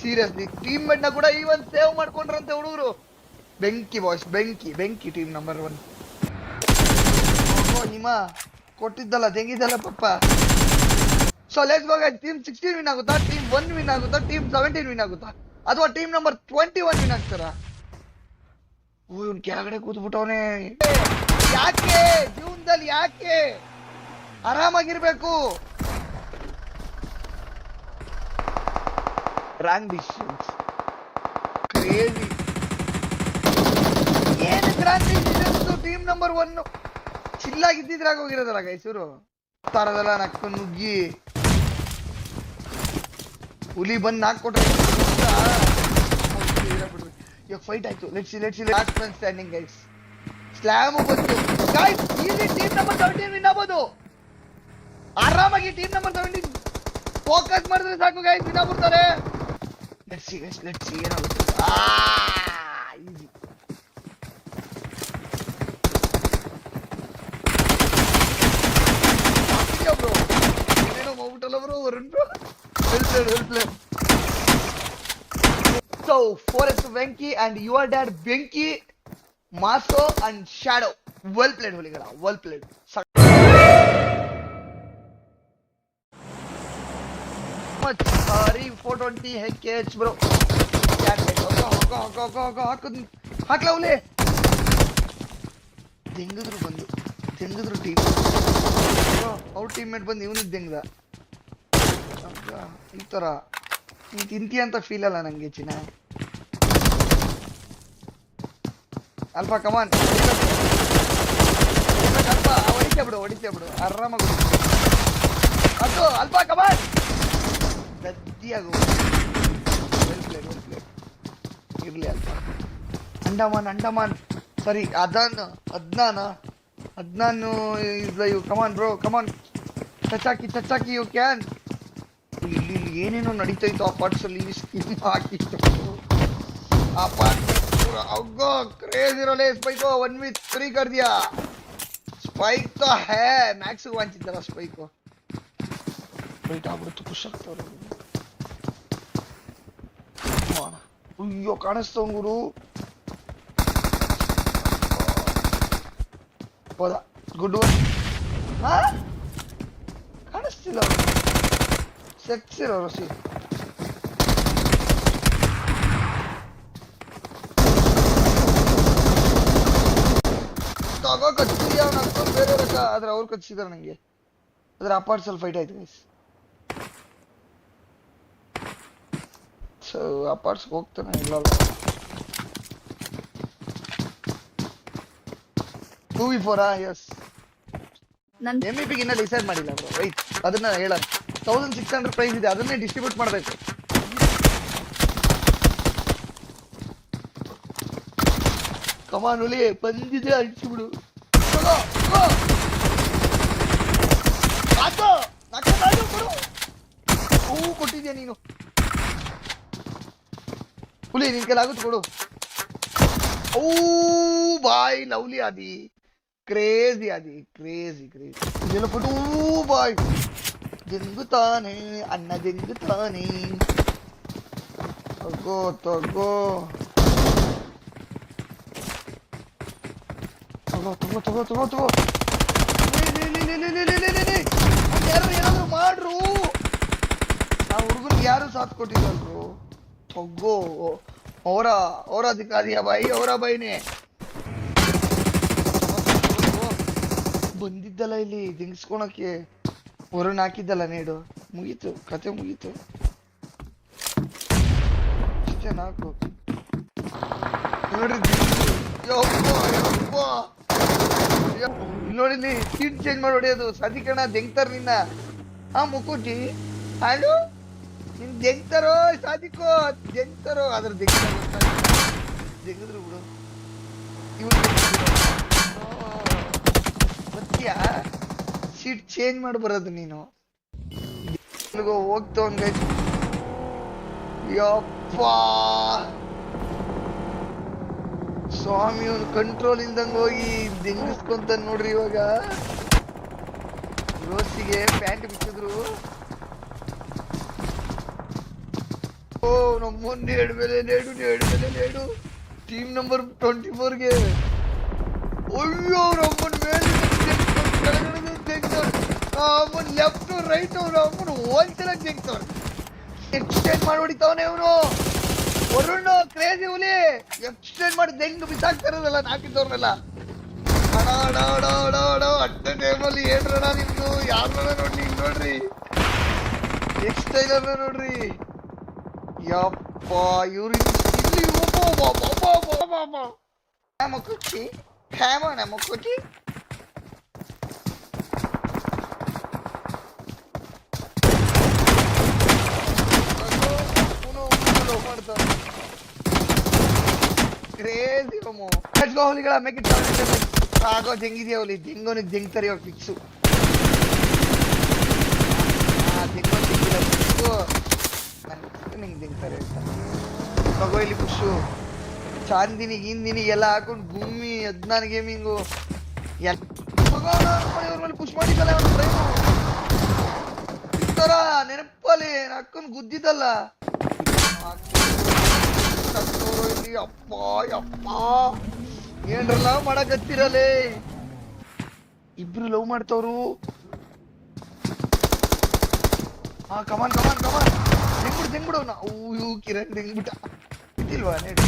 Seriously teammate ನ ಕೂಡ ಈವನ್ ಸೇವ್ ಮಾಡ್ಕೊಂಡ್ರಂತೆ ಹುಡುಗರು. ಬೆಂಕಿ ಬಾಯ್ಸ್, ಬೆಂಕಿ ಟೀಮ್ ನಂಬರ್ 1. ನಿಮ್ಮ ಕೊಟ್ಟಿದ್ದಲ್ಲ ತೆಂಗಿದ್ದಲ್ಲ ಪಪ್ಪ. So let's go guys. Team 16 win ಆಗುತ್ತಾ, ಟೀಮ್ 1 ವಿನ್ ಆಗುತ್ತಾ, ಟೀಮ್ 17 ವಿನ್ ಆಗುತ್ತಾ, ಅಥವಾ ಟೀಮ್ ನಂಬರ್ 21 ವಿನ್ ಆಗ್ತಾರ? ಇವ್ನು ಕೆಳಗಡೆ ಕೂತ್ಬಿಟ್ಟವನೇ. ಯಾಕೆ ಜೀವನದಲ್ಲಿ ಯಾಕೆ ಆರಾಮಾಗಿರ್ಬೇಕು? Wrong decisions. ಕ್ರೇಜಿ. ಏನು ರಾಂಗ್ ಡಿಸಿಷನ್ಸ್? ಟೀಮ್ ನಂಬರ್ 1 ಚಿಲ್ಲಾಗಿದ್ದಿದ್ರಾಗ ಹೋಗಿರೋದಲ್ಲ ಗೈಸೂರು. ತಾರದಲ್ಲ ನಕ್ಕ ನುಗ್ಗಿ ಹುಲಿ ಬಂದು ನಾಕ್ಕೊಟ್ರೆ ಇವಾಗ ಫೈಟ್ ಆಯ್ತು. Let's last man standing guys. Slam ಬಂತು ಗೈಸ್. ಇಲ್ಲಿ ಟೀಮ್ ನಂಬರ್ 17 ವಿನ್ ಆಗ್ಬೋದು ಆರಾಮಾಗಿ. ಟೀಮ್ ನಂಬರ್ 17 ಫೋಕಸ್ ಮಾಡಿದ್ರೆ ಸಾಕು ಗೈಸ್, ವಿನ್ ಆಗ್ಬಿಡ್ತಾರೆ. ಲೆಟ್ಸ್ ಸಿ ಏನಾಗುತ್ತೆ. ಈಸಿ. ಬ್ರೋ ಏನೇನೋ ಮಾಡ್ಬಿಟ್ಟಲ್ಲ bro Varun bro. Well played. So 4x Venki and your dad Benki, Maso and Shadow. Well played ಹುಲಿಗಳ, well played. Much sorry 420 HKH bro. ಹೋಗ ಹಾಕ್ಲ ಹುಲಿ. ತೆಂಗಿದ್ರು ಟೀಮ್. ಅವ್ರ ಟೀಮ್ ಮೇಟ್ ಬಂದು ಇವನಿಗೆ ತೆಂಗ್ದ. ಈ ತರ ನೀ ತಿಂತಿ ಅಂತ ಫೀಲ್ ಅಲ್ಲ ನಂಗೆ ಚಿನ್ನ. ಅಲ್ಪ ಕಮಾನ್ ಅಲ್ಪ ಹೊಡಿತೇ ಬಿಡು ಆರಾಮಾಗಿ. ಅದು ಅಲ್ಪ ಕಮಾನ್. ಈಸಿಯಾಗಿ ಇರ್ಲಿ ಅಲ್ಪ. ಅಂಡಮಾನ್ ಸರಿ ಅದ್ನಾನು is live. Come on bro come on, ಚಚ್ಚಾಕಿ ಯು ಕ್ಯಾನ್. ಇಲ್ಲಿ ಏನೇನೋ ನಡೀತೈತು ಆ ಪಾರ್ಟ್ಸ್ ಅಲ್ಲಿ. ಸ್ಕಿಮ್ ಹಾಕಿತ್ತು ಆ ಪಾರ್ಟ್ पूरा अगो क्रेज इरोले स्पाइक को 1v3 कर दिया. स्पाइक तो है मैक्स को वांचितला स्पाइक को वेट ಆಗ್ಬಿಡ್ತು ಪುಷ್ ಆಗ್ತಾರೆ. ಅಯ್ಯೋ ಕಾಣಿಸ್ತಾವ ಗುರು. ಹೋದ ಗುಡ್ ಒನ್. ಹಾ ಕಾಣಿಸ್ತಿಲ್ಲ ಸೆಕ್ಸಿ ಇರೋರು. ಸಿ ಕಚ್ಚಿದ್ಯಾ ನನ್ಕೊಂಡು ಬೇರೆ ಆದ್ರೆ ಅವ್ರು ಕಚ್ಚಿದಾರೆ ನಂಗೆ. ಅದ್ರ ಅಪಾರ್ಟ್ಸ್ ಅಲ್ಲಿ ಫೈಟ್ ಆಯ್ತು ಗೈಸ್. ಸೊ ಅಪಾರ್ಟ್ಸ್ ಹೋಗ್ತಾನೆ ಇಲ್ಲ. 2v4 yes. MVP ಇನ್ನ ಡಿಸೈಡ್ ಮಾಡಿಲ್ಲ ಬ್ರೋ. ರೈಟ್ ಅದನ್ನ ಹೇಳ. 1600 ಪ್ರೈಸ್ ಇದೆ, ಅದನ್ನೇ ಡಿಸ್ಟ್ರಿಬ್ಯೂಟ್ ಮಾಡ್ಬೇಕು. ಕಮಾನ್ ಹುಲಿ ಬಂದಿದೆ, ಅಳಿಸಿಬಿಡು. ಕೊಟ್ಟಿದ್ಯಾ ನೀನು ಹುಲಿ, ನಿನ್ ಕೈಲಾಗುತ್ತೆ ಕೊಡು. ಓ ಬಾಯ್ ಲವ್ಲಿ ಆದಿ, ಕ್ರೇಜಿ ಆದಿ, ಕ್ರೇಜಿ ಇದೆಲ್ಲ ಫೋಟೋ. ಬಾಯ್ ಜಂಗುತ್ತಾನೆ ಅಣ್ಣ ಜಂಗುತ್ತಾನೆ. ತಗೋ ತಗೋ ಏನಾದ್ರು ಮಾಡ್ರು. ಆ ಹುಡುಗನ್ ಯಾರು ಸಾಥ್ ಕೊಟ್ಟಿದ್ರು. ತಗೋ ಅವರ ಅಧಿಕಾರಿಯ ಬಾಯಿ, ಅವರ ಬಾಯಿನೇ ಬಂದಿದ್ದಲ್ಲ ಇಲ್ಲಿ ಜಿಂಗಿಸ್ಕೊಳಕ್ಕೆ. ಹೊರನ್ ಹಾಕಿದ್ದಲ್ಲ ನೇಡು, ಮುಗೀತು ಕತೆ ಮುಗೀತು. ಇಷ್ಟೇ ನಾಲ್ಕು ನೋಡ್ರಿ. ನೋಡಿ ಸೀಟ್ ಚೇಂಜ್ ಮಾಡಿ ಹೊಡೆಯೋದು. ಸಾಧಿಕಣ ದೆಂಗ್ತಾರ ನಿನ್ನ. ಆ ಮುಕುಟಿ ಹಾಡು ನಿನ್ ದೆಂಗ್ತಾರೋ ಸಾಧಿಕೋ ದೆಂಗ್ತಾರೋ. ಅದ್ರ ದೆಂಗಿದ್ರು ಬಿಡು. ಬತ್ತೀಯಾ ಸೀಟ್ ಚೇಂಜ್ ಮಾಡಿ ಬರೋದು ನೀನು. ಹೋಗ್ತವನ್ ಗೈ. ಯಪ್ಪಾ ಸ್ವಾಮಿ, ಅವ್ನು ಕಂಟ್ರೋಲ್ ಇಲ್ದಂಗ ಹೋಗಿ ದಿಂಗಿಸ್ಕೊಂತ ನೋಡ್ರಿ. ಇವಾಗ ರೋಸಿಗೆ ಪ್ಯಾಂಟ್ ಬಿಚ್ಚಿದ್ರು. ಓ ನಮ್ಮೊಂದು ನೇಡು ಮೇಲೆ ನೇಡು ಟೀಮ್ ನಂಬರ್ 24ಗೆ. ಅಯ್ಯೋ ನಮ್ಮನ್ ಮೇಲೆ ಅಮ್ಮನ್ ಲೆಫ್ಟ್ ರೈಟ್ ಅವ್ರು ಅಮ್ಮನ್ ಹೋಲ್ಸಲ ಜಂಗ್ತವ್ರು. ಎಕ್ಸ್ಟೆಂಡ್ ಮಾಡಿ ಹೊಡಿತಾವನೆ ಅವನು. ವರುಣ್ ಕ್ರೇಜಿ ಹುಲಿ ಎಕ್ಸ್ಟೆಂಡ್ ಮಾಡಿ ದೆಂಗ್ ಬಿಸಾಕ್ತಾರಲ್ಲ ನಾಕಿದ್ದವ್ರನ್ನೆಲ್ಲ. ಅಟ್ಟ ಟೈಮಲ್ಲಿ ಏನ್ರಣ ನಿಮ್ದು, ಯಾರನ್ನ ನೋಡ್ಲಿ ನೋಡ್ರಿ. ಎಕ್ಸ್ಟೈಲರ್ನ ನೋಡ್ರಿ. ಯಪ್ಪ ಇವ್ರು ಇಲ್ಲಿ ಮುಕ್ಕುಚ್ಚಿ ಖಾಮೋಣ ಮುಕ್ಕುಚ್ಚಿ. ಕ್ರೇಜಿ ಹೋಮೋ. ಲೆಟ್ಸ್ ಗೋ ಹುಲಿಗಳ ಮೇಕ್ ಇಟ್ ಆಗೋ. ಜಂಗಿದ್ಯಾ ಹುಲಿ, ಜಂಗೋನಿಗೆ ಜಂಗ್ತಾರೆ ಇವಾಗ ಫಿಕ್ಸು. ಜಂಗಿಲ್ಲ ಫಿಕ್ಸು, ನಿಂಗೆ ಜಂಗ್ತಾರೆ ಅಂತ. ಮಗೋ ಇಲ್ಲಿ ಪುಷು ಚಾಂದಿನಿ ಹಿಂದಿನಿಗೆಲ್ಲ ಹಾಕೊಂಡು ಗುಮ್ಮಿ 14 ಗೇಮಿಂಗು ಇವ್ರ ಮೇಲೆ ಪುಷ್ ಮಾಡಿದ್ದಲ್ಲ ಅವನು ಫ್ರೈಮು. ಇರ್ತಾರ ನೆನಪಲ್ಲಿ ಹಾಕೊಂಡು ಗುದ್ದಿದ್ದಲ್ಲ. ಇಲ್ಲಿ ಅಪ್ಪ ಯಪ್ಪ ಏನ್ರಲ್ಲ ಮಾಡಕತ್ತಿರಲೇ. ಇಬ್ರು ಲವ್ ಮಾಡ್ತವ್ರು. ಹಾ ಕಮಾನ್ ದೆಂಗ್ಬಿಡು. ನಾವು ಕಿರಣ್ ದೆಂಗ್ಬಿಟ್ಟ ಇಲ್ವಾ ನೇಡು.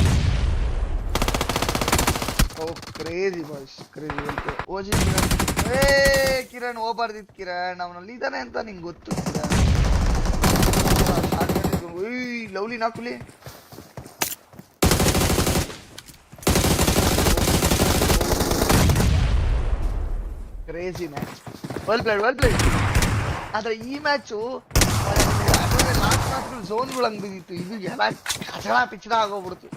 ಓ ಕ್ರೇಜಿ ಬಾಯ್ಸ್, ಕ್ರೇಜಿ. ಓಜಿ ಕಿರಣ್ ಹೋಗ್ಬಾರ್ದಿತ್ತು ಕಿರಣ್, ಅವನಲ್ಲಿ ಇದ್ದಾನೆ ಅಂತ ನಿಂಗೆ ಗೊತ್ತು ಕಿರಣ್. ಲವ್ಲಿ ನಾಕುಲಿ. Crazy match, well played. ಆದ್ರೆ ಈ ಮ್ಯಾಚು ಲಾಸ್ಟ್ ಮ್ಯಾಚ್ಗಳು ಝೋನ್ಗಳು ಹಂಗ್ ಬಿದ್ದಿತ್ತು. ಇದು ಎಲ್ಲ ಕಚಡ ಪಿಚಡ ಆಗೋಗ್ಬಿಡ್ತು.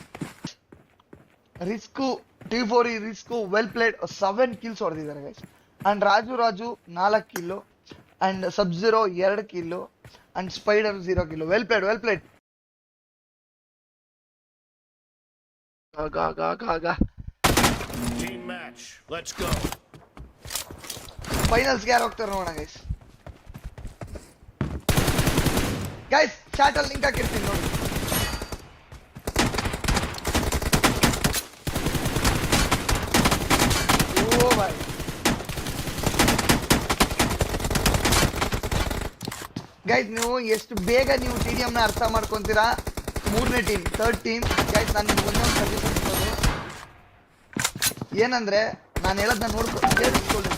Risk T4 risk well played 7 kills ಹೊಡೆದಿದ್ದಾರೆ guys. And Raju 4 kill and sub zero 2 kill and spider 0 kill. Well played. Team match. Let's go. ಫೈನಲ್ಸ್ಗೆ ಯಾರು ಹೋಗ್ತಾರೆ ನೋಡೋಣ ಗೈಸ್. ಚಾಟ್ ಅಲ್ಲಿ ಲಿಂಕ್ ಹಾಕಿರ್ತೀನಿ ನೋಡಿ. ಓ ಬಾಯ್ ಗೈಸ್, ನೀವು ಎಷ್ಟು ಬೇಗ ನೀವು TDM ನ ಅರ್ಥ ಮಾಡ್ಕೊಂತೀರಾ. 3ನೇ ಟೀಮ್, 3rd ಟೀಮ್ ಗೈಸ್. ನಾನು ನಿಮ್ಗೆ ಒಂದೊಂದು ಸಜೆಷನ್ ಕೊಡೋದು ಏನಂದ್ರೆ, ನಾನು ಹೇಳೋದನ್ನ ಕೇಳಿಸ್ಕೊಳ್ಳಿ.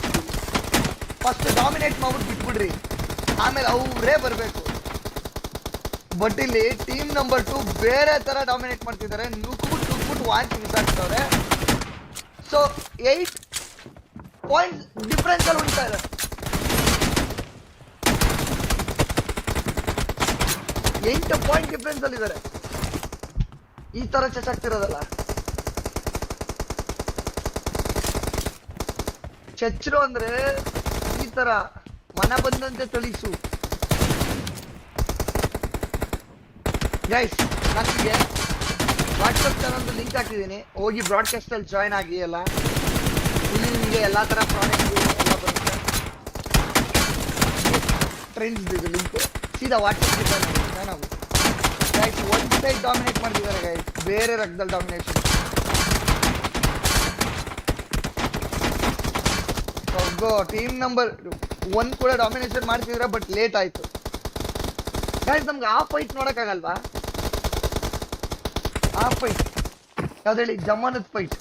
ಫಸ್ಟ್ ಡಾಮಿನೇಟ್ ಮಾಡ್ಬಿಟ್ಟು ಬಿಟ್ಬಿಡ್ರಿ, ಆಮೇಲೆ ಅವರೇ ಬರಬೇಕು. ಬಟ್ ಇಲ್ಲಿ ಟೀಮ್ ನಂಬರ್ 2 ಬೇರೆ ತರ ಡಾಮಿನೇಟ್ ಮಾಡ್ತಿದ್ದಾರೆ. ನುಗ್ಬಿಟ್ಟು ವಾಂಚ್ ಮಿಸ್ ಆಗ್ತವ್ರೆ. ಸೊ 8 ಪಾಯಿಂಟ್ ಡಿಫ್ರೆನ್ಸ್ ಅಲ್ಲಿ ಉಳಿತಾ ಇದೆ. 8 ಪಾಯಿಂಟ್ ಡಿಫ್ರೆನ್ಸ್ ಅಲ್ಲಿ ಇದ್ದಾರೆ. ಈ ತರ ಚಚ್ಚಾಗ್ತಿರೋದಲ್ಲ. ಚಚ್ಚರು ಅಂದ್ರೆ ಈ ತರ ಮನ ಬಂದಂತೆ ತಳಿಸು. ಗೈಸ್, ನನಗೆ ವಾಟ್ಸಪ್ ಚಾನಲ್ ಲಿಂಕ್ ಹಾಕಿದ್ದೀನಿ, ಹೋಗಿ ಬ್ರಾಡ್ಕಾಸ್ಟ್ ಅಲ್ಲಿ ಜಾಯ್ನ್ ಆಗಿ. ಎಲ್ಲ ಇಲ್ಲಿ ನಿಮಗೆ ಎಲ್ಲಾ ತರ ಪ್ರಾಡಕ್ಟ್ ಎಲ್ಲ ಬರುತ್ತೆ. ಟ್ರೆಂಡ್ಸ್ ಇದು ಲಿಂಕ್ ಸೀದಾ ವಾಟ್ಸಪ್ ಜಾಯ್ನ್ ಆಗುತ್ತೆ. ಗೈಸ್, ಒನ್ ಸೈಡ್ ಡಾಮಿನೇಟ್ ಮಾಡ್ತಿದ್ದಾರೆ ಗೈಸ್, ಬೇರೆ ರಕ್ತದಲ್ಲಿ ಡಾಮಿನೇಷನ್. ಟೀಮ್ ನಂಬರ್ 1 ಕೂಡ ಡಾಮಿನೇಷನ್ ಮಾಡ್ತಿದ್ರೆ, ಬಟ್ ಲೇಟ್ ಆಯ್ತು ಗೈಸ್. ನಮ್ಗೆ ಆ ಫೈಟ್ ನೋಡಕ್ಕಾಗಲ್ವಾ? ಆ ಫೈಟ್ ಯಾವ್ದು ಹೇಳಿ? ಜಮಾನತ್ ಫೈಟ್.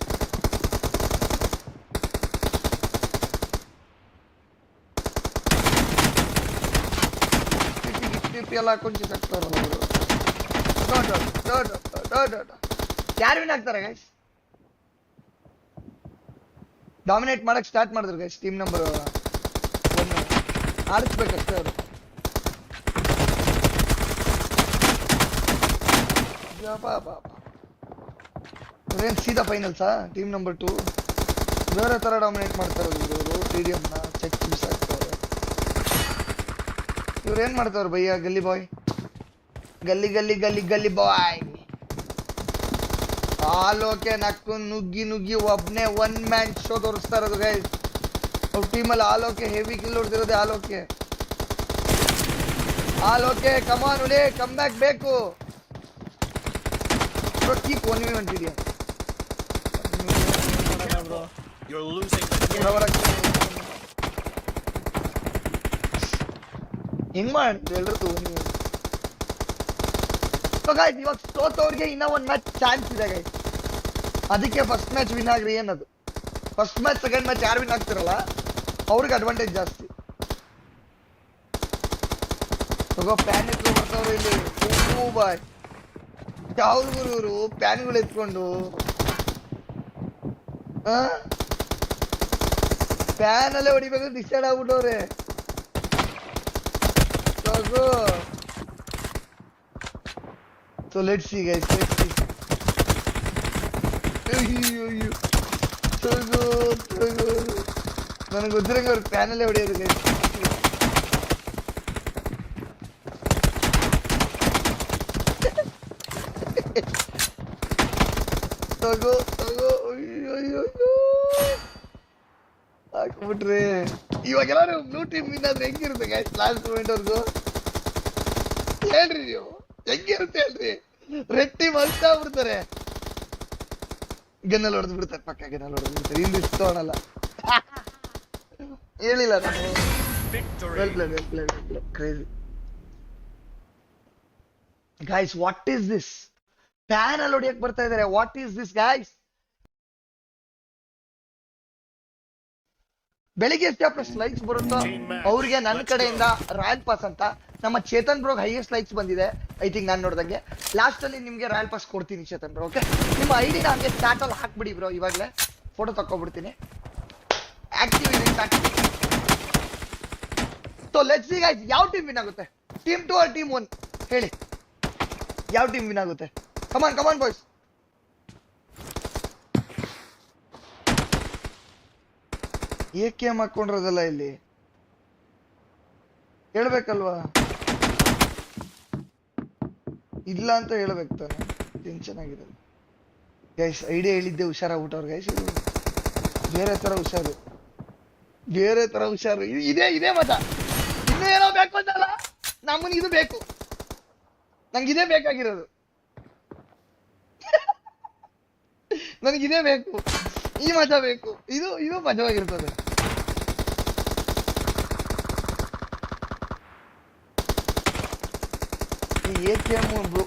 ಎಲ್ಲ ಕೊಂಚ ಆಗ್ತಾರ. ಯಾರು ವಿನ್ ಆಗ್ತಾರೆ ಗೈಸ್? ಡಾಮಿನೇಟ್ ಮಾಡಕ್ ಸ್ಟಾರ್ಟ್ ಮಾಡಿದ್ರು ಗೈಸ್. ಟೀಮ್ ನಂಬರ್ 1 ಆಡಿಸ್ಬೇಕಷ್ಟೇ ಅವರು. ಇವ್ರೇನ್ ಸೀದಾ ಫೈನಲ್ಸಾ? ಟೀಮ್ ನಂಬರ್ 2 ಬೇರೆ ತರ ಡಾಮಿನೇಟ್ ಮಾಡ್ತಾರೆ ಇವರು. TDM ನ ಚೆಕ್ ಬಿಸಾಕ್ತಾರೆ. ಇವ್ರೇನ್ ಮಾಡ್ತಾವ್ರ ಭಯ್ಯ? ಗಲ್ಲಿ ಬಾಯ್, ಗಲ್ಲಿ ಬಾಯ್. ಆಲೋಕೆ ನಕ್ಕು ನುಗ್ಗಿ ಒಬ್ನೇ 1 man ಶೋ ತೋರಿಸ್ತಾ ಇರೋದು ಗೈಸ್. ಅವ್ರ ಟೀಮಲ್ಲಿ ಆಲೋಕೆ ಹೆವಿ ಕಿಲ್ ಹೊಡ್ತಿರೋದೆ. ಆಲೋಕೆ ಕಮಾನ್ ಉಳಿ, ಕಮ್ ಬ್ಯಾಕ್ ಬೇಕು. Keep 1v1 TDM. You're losing. ಹೆಂಗ್ ಮಾಡಿದ್ರು ಎಲ್ರದ್ದು? ಗೈಸ್, ಇವಾಗ ಸೋತವ್ರಿಗೆ ಇನ್ನ 1 ಮ್ಯಾಚ್ ಚಾನ್ಸ್ ಇದೆ ಗೈಸ್. ಅದಕ್ಕೆ ಫಸ್ಟ್ ಮ್ಯಾಚ್ ವಿನ್ ಆಗ್ರಿ ಏನದು. ಫಸ್ಟ್ ಮ್ಯಾಚ್ ಸೆಕೆಂಡ್ ಮ್ಯಾಚ್ ಯಾರು ವಿನ್ ಆಗ್ತಿರಲ್ಲ ಅವ್ರಿಗೆ ಅಡ್ವಾಂಟೇಜ್ ಜಾಸ್ತಿ. ಪ್ಯಾನ್ ಎತ್ಕೊಂಡು ಬರ್ತಾವ್ರು ಇಲ್ಲಿ. ಓ ಬಾಯ್, ಯಾವ್ದು ಗುರು ಇವರು ಪ್ಯಾನ್ಗಳು ಎತ್ಕೊಂಡು? ಪ್ಯಾನ್ ಅಲ್ಲೇ ಹೊಡಿಬೇಕು decide ಆಗ್ಬಿಟ್ಟವ್ರೆ. So let's see guys, let's see. ನನಗೆ ಗೊತ್ತಿರಂಗ ಅವ್ರು ಪ್ಯಾನಲ್ಲೇ ಹೊಡೆಯೋದು ಗೈಸ್. ತಗೋ ಹಾಕ್ಬಿಟ್ರಿ. ಇವಾಗೆಲ್ಲ ಬ್ಲೂ ಟೀಮ್ ವಿನ್ ಆದ್ರೆ ಹೆಂಗಿರುತ್ತೆ ಗೈಸ್? ಲಾಸ್ಟ್ ಮೂಮೆಂಟ್ ಅವ್ರಿಗೂ ಹೇಳ್ರಿ ನೀವು, ಹೆಂಗಿರುತ್ತೆ ಹೇಳ್ರಿ? Red team ಅಳ್ತಾಗ್ಬಿಡ್ತಾರೆ. ಗನ್ನಲ್ಲಿ ಹೊಡೆದು ಬಿಡ್ತಾರೆ, ಪಕ್ಕ ಗನ್ನಲ್ಲಿ ಹೊಡೆದು ಬಿಡ್ತಾರೆ. ಹಿಂದೆ ತಗೊಳಲ್ಲ. ಹೇಳಿಲ್ಲ ನಾನು. Well played. Crazy guys. What is this? PAN ಅಲ್ಲಿ ಹೊಡಿಯಕ್ ಬರ್ತಾ ಇದಾರೆ. What is this guys? ಬೆಳಿಗ್ಗೆ ಎಷ್ಟು ಲೈಕ್ಸ್ ಬರುತ್ತೋ ಅವ್ರಿಗೆ ನನ್ನ ಕಡೆಯಿಂದ ರಾಯಲ್ ಪಾಸ್ ಅಂತ ನಮ್ಮ ಚೇತನ್ ಬ್ರೋಗ್ ಹೈಯೆಸ್ಟ್ ಲೈಕ್ಸ್ ಬಂದಿದೆ. ಐ ಥಿಂಕ್ ನಾನು ನೋಡ್ದಂಗೆ ಲಾಸ್ಟ್ ಅಲ್ಲಿ ನಿಮ್ಗೆ ರಾಯಲ್ ಪಾಸ್ ಕೊಡ್ತೀನಿ ಚೇತನ್ ಬ್ರೋ. ಓಕೆ, ನಿಮ್ಮ ಐಡಿನ ಹಂಗೆ ಚಾಟ್ ಅಲ್ಲಿ ಹಾಕ್ಬಿಡಿ ಬ್ರೋ. ಇವಾಗಲೇ ಫೋಟೋ ತಕ್ಕೊಬಿಡ್ತೀನಿ. ಆಕ್ಟಿವ್ ಇದೆ chat. So let's see guys, ಯಾವ ಟೀಮ್ ವಿನ್ ಆಗುತ್ತೆ? Team 2 or team 1? ಹೇಳಿ ಯಾವ ಟೀಮ್ ವಿನ್ ಆಗುತ್ತೆ? Come on come on boys. ಏಕೆ ಹಾಕೊಂಡಿರೋದಲ್ಲ ಇಲ್ಲಿ ಹೇಳ್ಬೇಕಲ್ವಾ? ಇಲ್ಲ ಅಂತ ಹೇಳ್ಬೇಕು ತಾನೆ, ಟೆನ್ಷನ್ ಆಗಿರೋದು. ಗೈಸ್ ಐಡಿಯಾ ಹೇಳಿದ್ದೆ ಹುಷಾರಾಗ್ಬಿಟ್ಟವ್ರು ಗೈಸ್. ಇದು ಬೇರೆ ತರ ಹುಷಾರು, ಬೇರೆ ತರ ಹುಷಾರು. ಇದೇ ಮಜಾ. ಇನ್ನೂ ಏನೋ ಬೇಕು ಅಂತಲ್ಲ, ನಮ್ಮನ್ ಇದು ಬೇಕು, ನಂಗಿದೇ ಬೇಕಾಗಿರೋದು. ನನಗಿದೇ ಬೇಕು, ಈ ಮಜಾ ಬೇಕು. ಇದು ಮಜವಾಗಿರ್ತದೆ.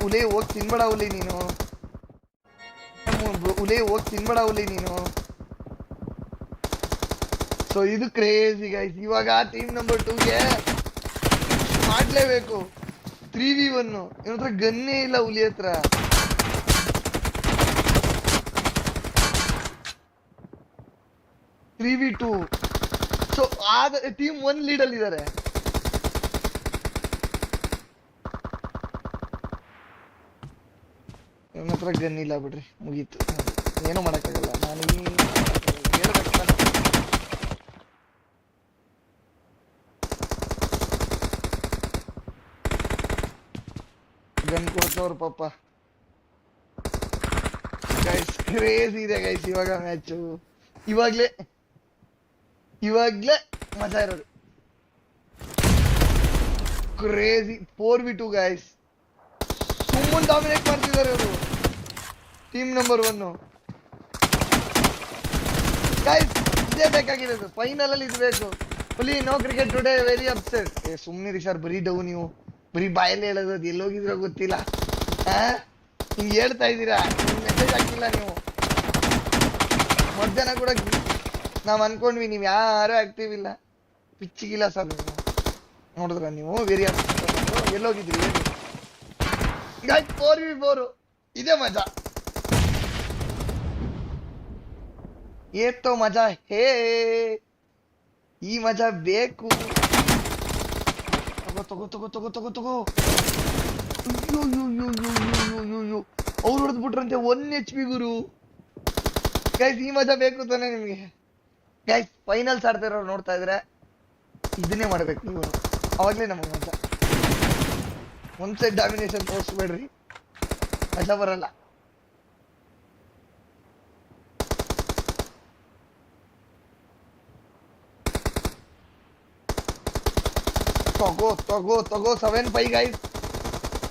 ಉಲೇ ಹೋಗಿ ತಿನ್ಬೇಡ ಉಲಿ ನೀನು, ಉಲೇ ಹೋಗಿ ತಿನ್ಬೇಡ ಉಲಿ ನೀನು. ಸೊ ಇದು ಕ್ರೇಜಿ ಗೈಸ್. ಇವಾಗ ಟೀಮ್ ನಂಬರ್ 2ಗೆ ಮಾಡ್ಲೇಬೇಕು 3v1. ಇವನ ಹತ್ರ ಗನ್ನೇ ಇಲ್ಲ ಹುಲಿ ಹತ್ರ. ಸೊ ಟೀಮ್ 1 ಲೀಡ್ ಅಲ್ಲಿ ಇದ್ದಾರೆ. ಇವನ ಹತ್ರ ಗನ್ ಇಲ್ಲ ಬಿಡ್ರಿ, ಮುಗೀತು. ಏನೂ ಮಾಡಕ್ಕಾಗಲ್ಲ. ನಾನು ಹೇಳ್ಬೇಕು ತಾನೆ. ಗನ್ ಕೊಡ್ತವ್ರು ಪಾಪ ಗೈಸ್. ಕ್ರೇಜಿ ಇದೆ ಗೈಸ್ ಇವಾಗ ಮ್ಯಾಚು. ಇವಾಗ್ಲೇ ಮಜಾ ಇರೋದು. Crazy 4v2 guys. ಸುಮ್ಮನೆ ಡಾಮಿನೇಟ್ ಮಾಡ್ತಿದ್ದಾರೆ ಅವರು ಟೀಮ್ ನಂಬರ್ 1 ಗೈಸ್. ಇದೇ ಬೇಕಾಗಿರೋದು, ಫೈನಲ್ ಅಲ್ಲಿ ಇದು ಬೇಕು. ಹುಲಿ no cricket today, very upset. ಸುಮ್ನಿರಿ ಸರ್, ಬರೀ ಡೌ ನೀವು, ಬರೀ ಬಾಯಲ್ಲಿ ಹೇಳೋದು. ಅದು ಎಲ್ಲೋಗಿದ್ರೋ ಗೊತ್ತಿಲ್ಲ. ಹಿಂಗೆ ಹೇಳ್ತಾ ಇದ್ದೀರಾ, ಮೆಸೇಜ್ ಹಾಕಿಲ್ಲ ನೀವು. ಮಧ್ಯಾಹ್ನ ಕೂಡ ನಾವ್ ಅನ್ಕೊಂಡ್ವಿ ನೀವ್ ಯಾರು ಆಕ್ಟಿವ್ ಇಲ್ಲ. ಪಿಚ್ಚಿಗಿಲ್ಲ ಸರ್ ನೀವು. ನೋಡಿದ್ರ ನೀವು ವೆರಿ ಅಪ್ಸೆಟ್. ಎಲ್ಲೋಗಿದ್ರಿ ಹೇಳಿ. 4v4 ಇದೇ ಮಜಾ. ಏತೋ ಮಜಾ ಹೇ, ಈ ಮಜಾ ಬೇಕು. ತಗೋ. ಅಯ್ಯೋ ಅವ್ರು ಹೊಡೆದ್ಬಿಟ್ರಂತೆ 1 HP ಗುರು. ಗೈಸ್ ಈ ಮಜಾ ಬೇಕು ತಾನೆ ನಿಮ್ಗೆ? ಗೈಸ್ ಫೈನಲ್ಸ್ ಆಡ್ತಾ ಇರೋರು ನೋಡ್ತಾ ಇದ್ರೆ ಇದನ್ನೇ ಮಾಡ್ಬೇಕು ನೀವು, ಅವಾಗ್ಲೇ ನಮಗೆ ಮಜಾ. ಒಂದ್ ಸೈಡ್ ಡಾಮಿನೇಷನ್ ತೋರಿಸ್ಬೇಡ್ರಿ, ಮಜಾ ಬರಲ್ಲ. ತಗೋ 7-5 ಗೈಸ್,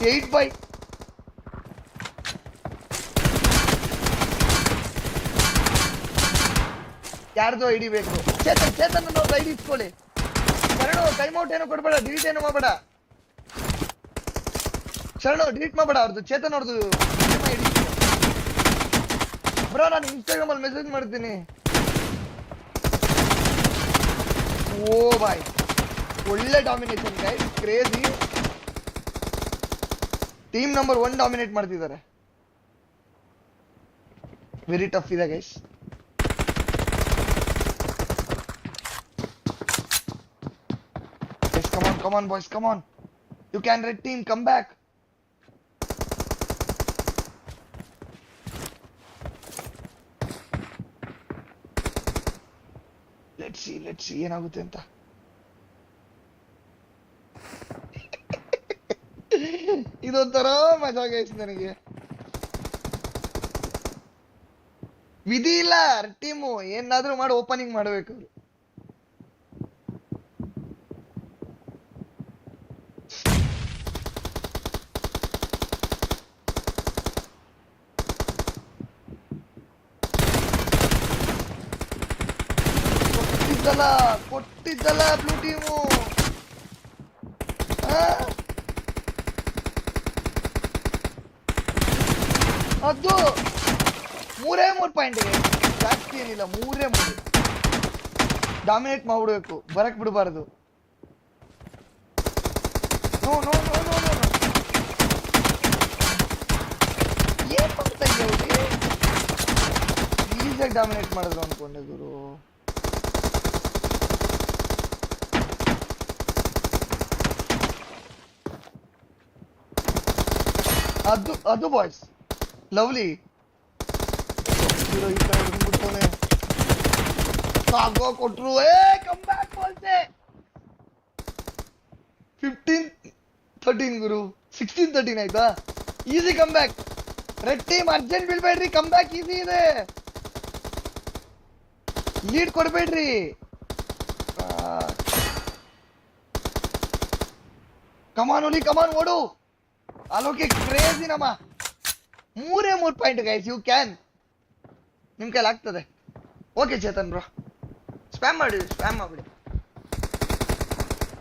8-5. ಯಾರ್ದು ಐಡಿ ಬೇಕು? ಚೇತನ್ ಅನ್ನೋದು ಐಡಿ ಇಸ್ಕೊಳ್ಳಿ. ಶರಣು ಟೈಮ್ ಔಟ್ ಏನೋ ಕೊಡ್ಬೇಡ, ಡಿಲೀಟ್ ಏನೋ ಮಾಡಬೇಡ. ಶರಣು ಡಿಲೀಟ್ ಮಾಡಬೇಡ ಅವ್ರದ್ದು, ಚೇತನ್ ಅವ್ರದ್ದು ಐಡಿ ಬ್ರೋ. ನಾನು ಇನ್ಸ್ಟಾಗ್ರಾಮ್ ಅಲ್ಲಿ ಮೆಸೇಜ್ ಮಾಡ್ತೀನಿ. ಓ ಬಾಯ್, ಒಳ್ಳೆ domination guys, crazy. Team number 1 dominate ಮಾಡ್ತಿದ್ದಾರೆ. ವೆರಿ ಟಫ್ ಇದೆ guys. Come on boys, come on. You can red team, come back. Let's see ಏನಾಗುತ್ತೆ ಅಂತ. ಇದೊಂಥರ ಮಜಾ ಗೈಸ್ ನನಗೆ. ವಿಧಿ ಇಲ್ಲ, ಟೀಮು ಏನಾದ್ರೂ ಮಾಡಿ ಓಪನಿಂಗ್ ಮಾಡ್ಬೇಕು. ಕೊಟ್ಟಿದ್ದಲ್ಲ ಬ್ಲೂ ಟೀಮು. ಅದು 3 ಪಾಯಿಂಟ್ ಜಾಸ್ತಿ ಏನಿಲ್ಲ, 3 ಡಾಮಿನೇಟ್ ಮಾಡ್ಬಿಡ್ಬೇಕು, ಬರಕ್ ಬಿಡಬಾರ್ದು. ನೋ ಏನ್ ಮಾಡ್ತಾ ಇದ್ದೀವಿ? ಈಸಿಯಾಗಿ ಡಾಮಿನೇಟ್ ಮಾಡಿದ್ರು ಅನ್ಕೊಂಡೆ ಗುರು. ಅದು ಬಾಯ್ಸ್ ಲವ್ಲಿ ಈ ಕಡೆ ಹಿಡ್ಕೊಂಡ್ಬಿಡ್ತಾನೆ. ಸಾಗೋ ಕೊಟ್ರು ಕಮ್ ಬ್ಯಾಕ್ ಬಾಲ್ಸೆ 15-13 ಗುರು 16-13 ಆಯ್ತಾ easy come back. Red team urgent ಬೀಳ್ಬೇಡ್ರಿ, ಕಮ್ ಬ್ಯಾಕ್ ಈಸಿ ಇದೆ, ಲೀಡ್ ಕೊಡ್ಬೇಡ್ರಿ. Come on come on. ಅಲೋಕೆ ಕ್ರೇಜಿ ನಮ್ಮ 3 ಪಾಯಿಂಟ್ ಗೈಸ್, ಯು ಕ್ಯಾನ್, ನಿಮ್ ಕೈಲಿ ಆಗ್ತದೆ. ಓಕೆ ಚೇತನ್ ಬ್ರೋ, ಸ್ಪ್ಯಾಮ್ ಮಾಡ್ಬಿಡಿ.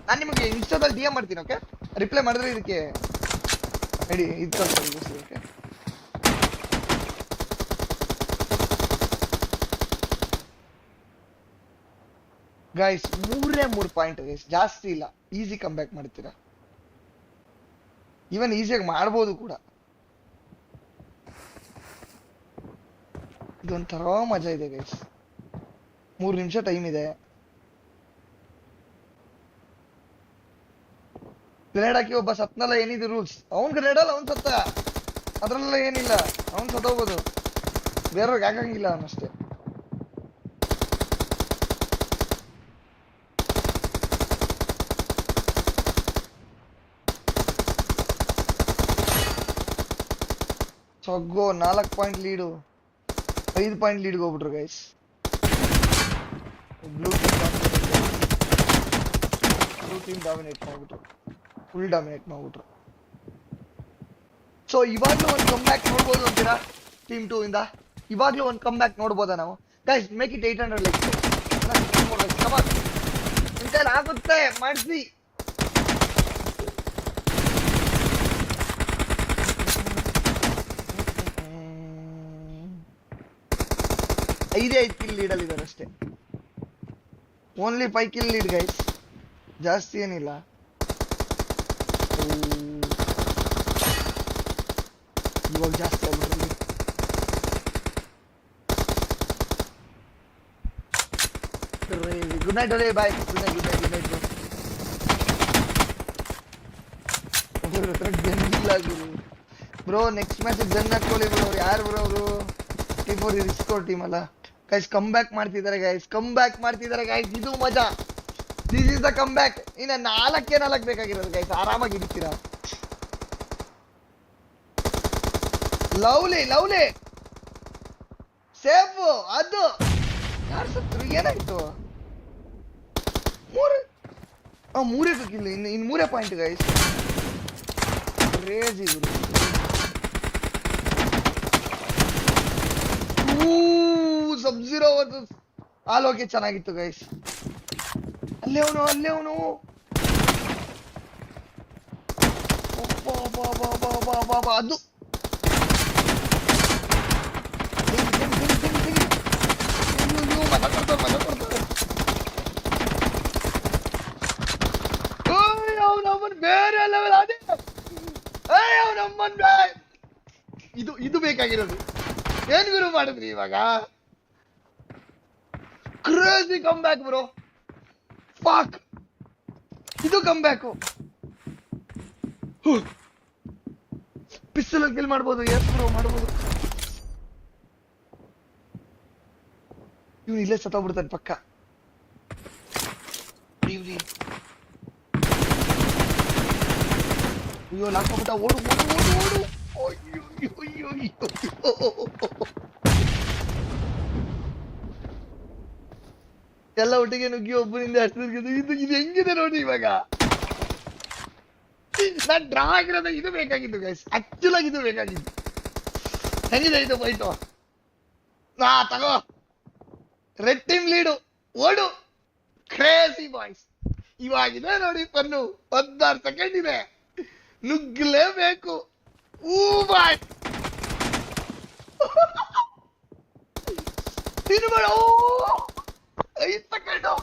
ನಾನು ನಿಮಗೆ ಇನ್ಸ್ಟಾದಲ್ಲಿ DM ಮಾಡ್ತೀನಿ. ಓಕೆ, ರಿಪ್ಲೈ ಮಾಡಿದ್ರೆ ಇದಕ್ಕೆ ರೆಡಿ ಇದು ಓಕೆ. ಗೈಸ್ 3 ಪಾಯಿಂಟ್ ಗೈಸ್, ಜಾಸ್ತಿ ಇಲ್ಲ, ಈಸಿ ಕಮ್ ಬ್ಯಾಕ್ ಮಾಡ್ತೀರಾ. ಈವನ್ ಈಸಿಯಾಗಿ ಮಾಡ್ಬೋದು ಕೂಡ. ಇದೊಂಥರ ಮಜಾ ಇದೆ ಗೈಸ್. 3 ನಿಮಿಷ ಟೈಮ್ ಇದೆ. ಗ್ರೆನೇಡ್ ಹಾಕಿ ಒಬ್ಬ ಸತ್ನಲ್ಲ, ಏನಿದೆ ರೂಲ್ಸ್? ಅವ್ನ್ ಗ್ರೆನೇಡ್ ಅಲ್ಲ, ಅವ್ನ್ ಸತ್ತ, ಅದ್ರಲ್ಲ ಏನಿಲ್ಲ, ಅವ್ನ್ ಸತ್ತೋಗ್ಬೋದು, ಬೇರೆಯವ್ರಿಗೆ ಹಾಕಂಗಿಲ್ಲ ಅವನಷ್ಟೇ. ಸೊಗ್ಗೋ 4 ಪಾಯಿಂಟ್ ಲೀಡು, 5 ಪಾಯಿಂಟ್ ಲೀಡ್ಗೆ ಹೋಗ್ಬಿಟ್ರು ಗೈಸ್. ಬ್ಲೂ ಟೀಮ್ ಡಾಮಿನೇಟ್ ಮಾಡ್ಬಿಟ್ರು, ಫುಲ್ ಡಾಮಿನೇಟ್ ಮಾಡ್ಬಿಟ್ರು. ಸೊ ಇವಾಗ್ಲೂ ಒಂದು ಕಮ್ ಬ್ಯಾಕ್ ನೋಡ್ಬೋದು ಅಂತೀರಾ ಟೀಮ್ 2 ಇಂದ? ಇವಾಗ್ಲೂ ಒಂದು ಕಮ್ ಬ್ಯಾಕ್ ನೋಡ್ಬೋದಾ ನಾವು ಗೈಸ್? Make it 800 likes. ನಿಮ್ ಕೈಲಿ ಆಗುತ್ತೆ, ಮಾಡಿಸಿ. ಐದೇ 5 ಕಿಲ್ ಲೀಡ್ ಅಲ್ಲಿ ಇದಾರೆ ಅಷ್ಟೇ. ಓನ್ಲಿ 5 ಕಿಲ್ ಲೀಡ್ ಗೈಸ್, ಜಾಸ್ತಿ ಏನಿಲ್ಲ. ಇವಾಗ ಜಾಸ್ತಿ ಆಗ್ಬಿಟ್ರೆ ಗುಡ್ ನೈಟ್ ಅದೇ, bye, good night bro. Next match gun ಹಾಕೊಳ್ಳಿ ಬ್ರೋ. ಯಾರು ಬ್ರೋ ಅವರು? T4 ರಿಸ್ಕೋ ಟೀಮ್ ಅಲ್ಲ ಗೈಸ್. ಕಮ್ ಬ್ಯಾಕ್ ಮಾಡ್ತಿದ್ದಾರೆ ಗೈಸ್, ಇದು ಮಜಾ. This is the come back. ಇನ್ನ 4 ಬೇಕಾಗಿರೋದು ಗೈಸ್, ಆರಾಮಾಗಿ ಹಿಡಿತೀರಾ. Lovely safe. ಅದು ಯಾರು ಸತ್ರು? ಏನಾಯ್ತು? 3 ಕಿಲ್, ಇನ್ನು 3 ಪಾಯಿಂಟ್ ಗೈಸ್. ಕ್ರೇಜಿ ಗುರು. ಸಬ್-ಝೀರೋ ವರ್ಸಸ್ ಆಲೋಕೆ ಚೆನ್ನಾಗಿತ್ತು ಗೈಸ್. ಅಲ್ಲೇ ಅವನು ಅದು ಬೇರೆ ಲೆವೆಲ್. ಅದೇ ಇದು ಬೇಕಾಗಿರೋದು. ಏನ್ ಗುರು ಮಾಡಿದ್ರಿ ಇವಾಗ? Crazy come back bro. Fuck, ಇದು ಕಮ್ ಬ್ಯಾಕು. ಪಿಸ್ತೂಲ್ ಕಿಲ್ ಮಾಡ್ಬೋದು. ಎಸ್ ಬ್ರೋ, ಮಾಡ್ಬೋದು. ಇವ್ನು ಇಲ್ಲೇ ಸತ್ತೋಗ್ಬಿಡ್ತಾನೆ ಪಕ್ಕ. ಅಯ್ಯೋ, ಲಾಕ್ಬಿಟ್ಟ. ಓಡು. ಎಲ್ಲ ಒಟ್ಟಿಗೆ ನುಗ್ಗಿ ಒಬ್ಬನಿಂದ ಇದು ಹೆಂಗಿದೆ ನೋಡಿ ಇವಾಗ. ನಾನ್ ಡ್ರಾ ಆಗಿರೋದ ಇದು ಬೇಕಾಗಿತ್ತು ಗೈಸ್, ಆಕ್ಚುಲ್ ಆಗಿ ಇದು ಬೇಕಾಗಿತ್ತು. ಹೆಂಗಿದೆ ಇದು ಫೈಟು? ತಗೋ, ರೆಡ್ ಟೀಮ್ ಲೀಡು. ಓಡು, ಕ್ರೇಜಿ ಬಾಯ್ಸ್. ಇವಾಗಿದೆ ನೋಡಿ ಪನ್ನು. 16 ಸೆಕೆಂಡ್ ಇದೆ, ನುಗ್ಗಲೇಬೇಕು. ಬಾಯ್ ತಿನ್ಬೇಡ. 5 ಸೆಕೆಂಡು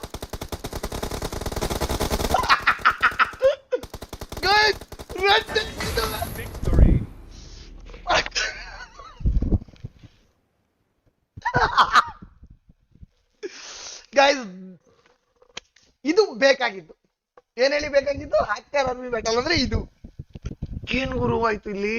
Victory. ಗೈಸ್, ಇದು ಬೇಕಾಗಿತ್ತು. ಏನ್ ಹೇಳಿ ಬೇಕಾಗಿತ್ತು? ಹ್ಯಾಕರ್ ಆರ್ಮಿ ಬ್ಯಾಟಲ್ ಅಂದ್ರೆ ಇದು. ಏನ್ ಗುರು ಆಯ್ತು ಇಲ್ಲಿ.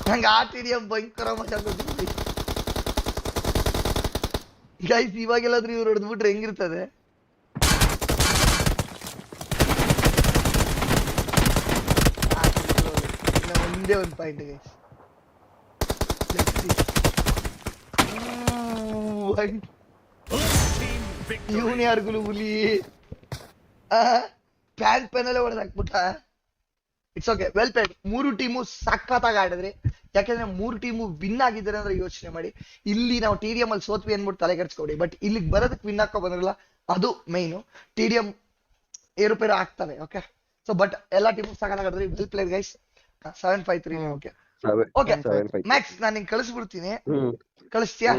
ನಂಗೆ ಆ TDM ಭಯಂಕರ ಮಜಾ ಕೊಟ್ಟಿದ್ವಿ ಗೈಸ್. ಇವಾಗೆಲ್ಲಾದ್ರೂ ಇವ್ರು ಹೊಡೆದ್ಬಿಟ್ರೆ ಹೆಂಗಿರ್ತದೆ? ಒಂದೇ ಒಂದು ಪಾಯಿಂಟ್ ಗೈಸ್. Team victory. ಇವನು ಯಾರಿಗೂ ಹುಲಿ ಪ್ಯಾನ್ ಅಲ್ಲೇ ಹೊಡೆದ್ ಹಾಕ್ಬಿಟ್ಟ. It's okay, well played. 3 team ಸಖತ್ತಾಗಿ ಆಡಿದ್ರಿ. ಯಾಕಂದ್ರೆ 3 ಟೀಮು ವಿನ್ ಆಗಿದ್ದಾರೆ ಅಂದ್ರೆ ಯೋಚನೆ ಮಾಡಿ. ಇಲ್ಲಿ ನಾವು TDM ಅಲ್ಲಿ ಸೋತ್ವಿ ಅನ್ಬಿಟ್ಟು ತಲೆ ಕೆಡ್ಸ್ಕೊಡಿ. ಬಟ್ ಇಲ್ಲಿಗೆ ಬರೋದಕ್ಕೆ ವಿನ್ ಹಾಕೋ ಬಂದ್ರಲ್ಲ, ಅದು ಮೈನು. TDM ಏರುಪೇರು ಆಗ್ತವೆ. ಓಕೆ, ಸೊ ಬಟ್ ಎಲ್ಲಾ ಟೀಮು ಸಖತ್ತಾಗಿ ಆಡಿದ್ರಿ. Well played guys. 7-5-3. Okay okay max, ನಾನು ನಿಂಗೆ ಕಳಿಸ್ಬಿಡ್ತೀನಿ, ಕಳಿಸ್ತೀಯಾ?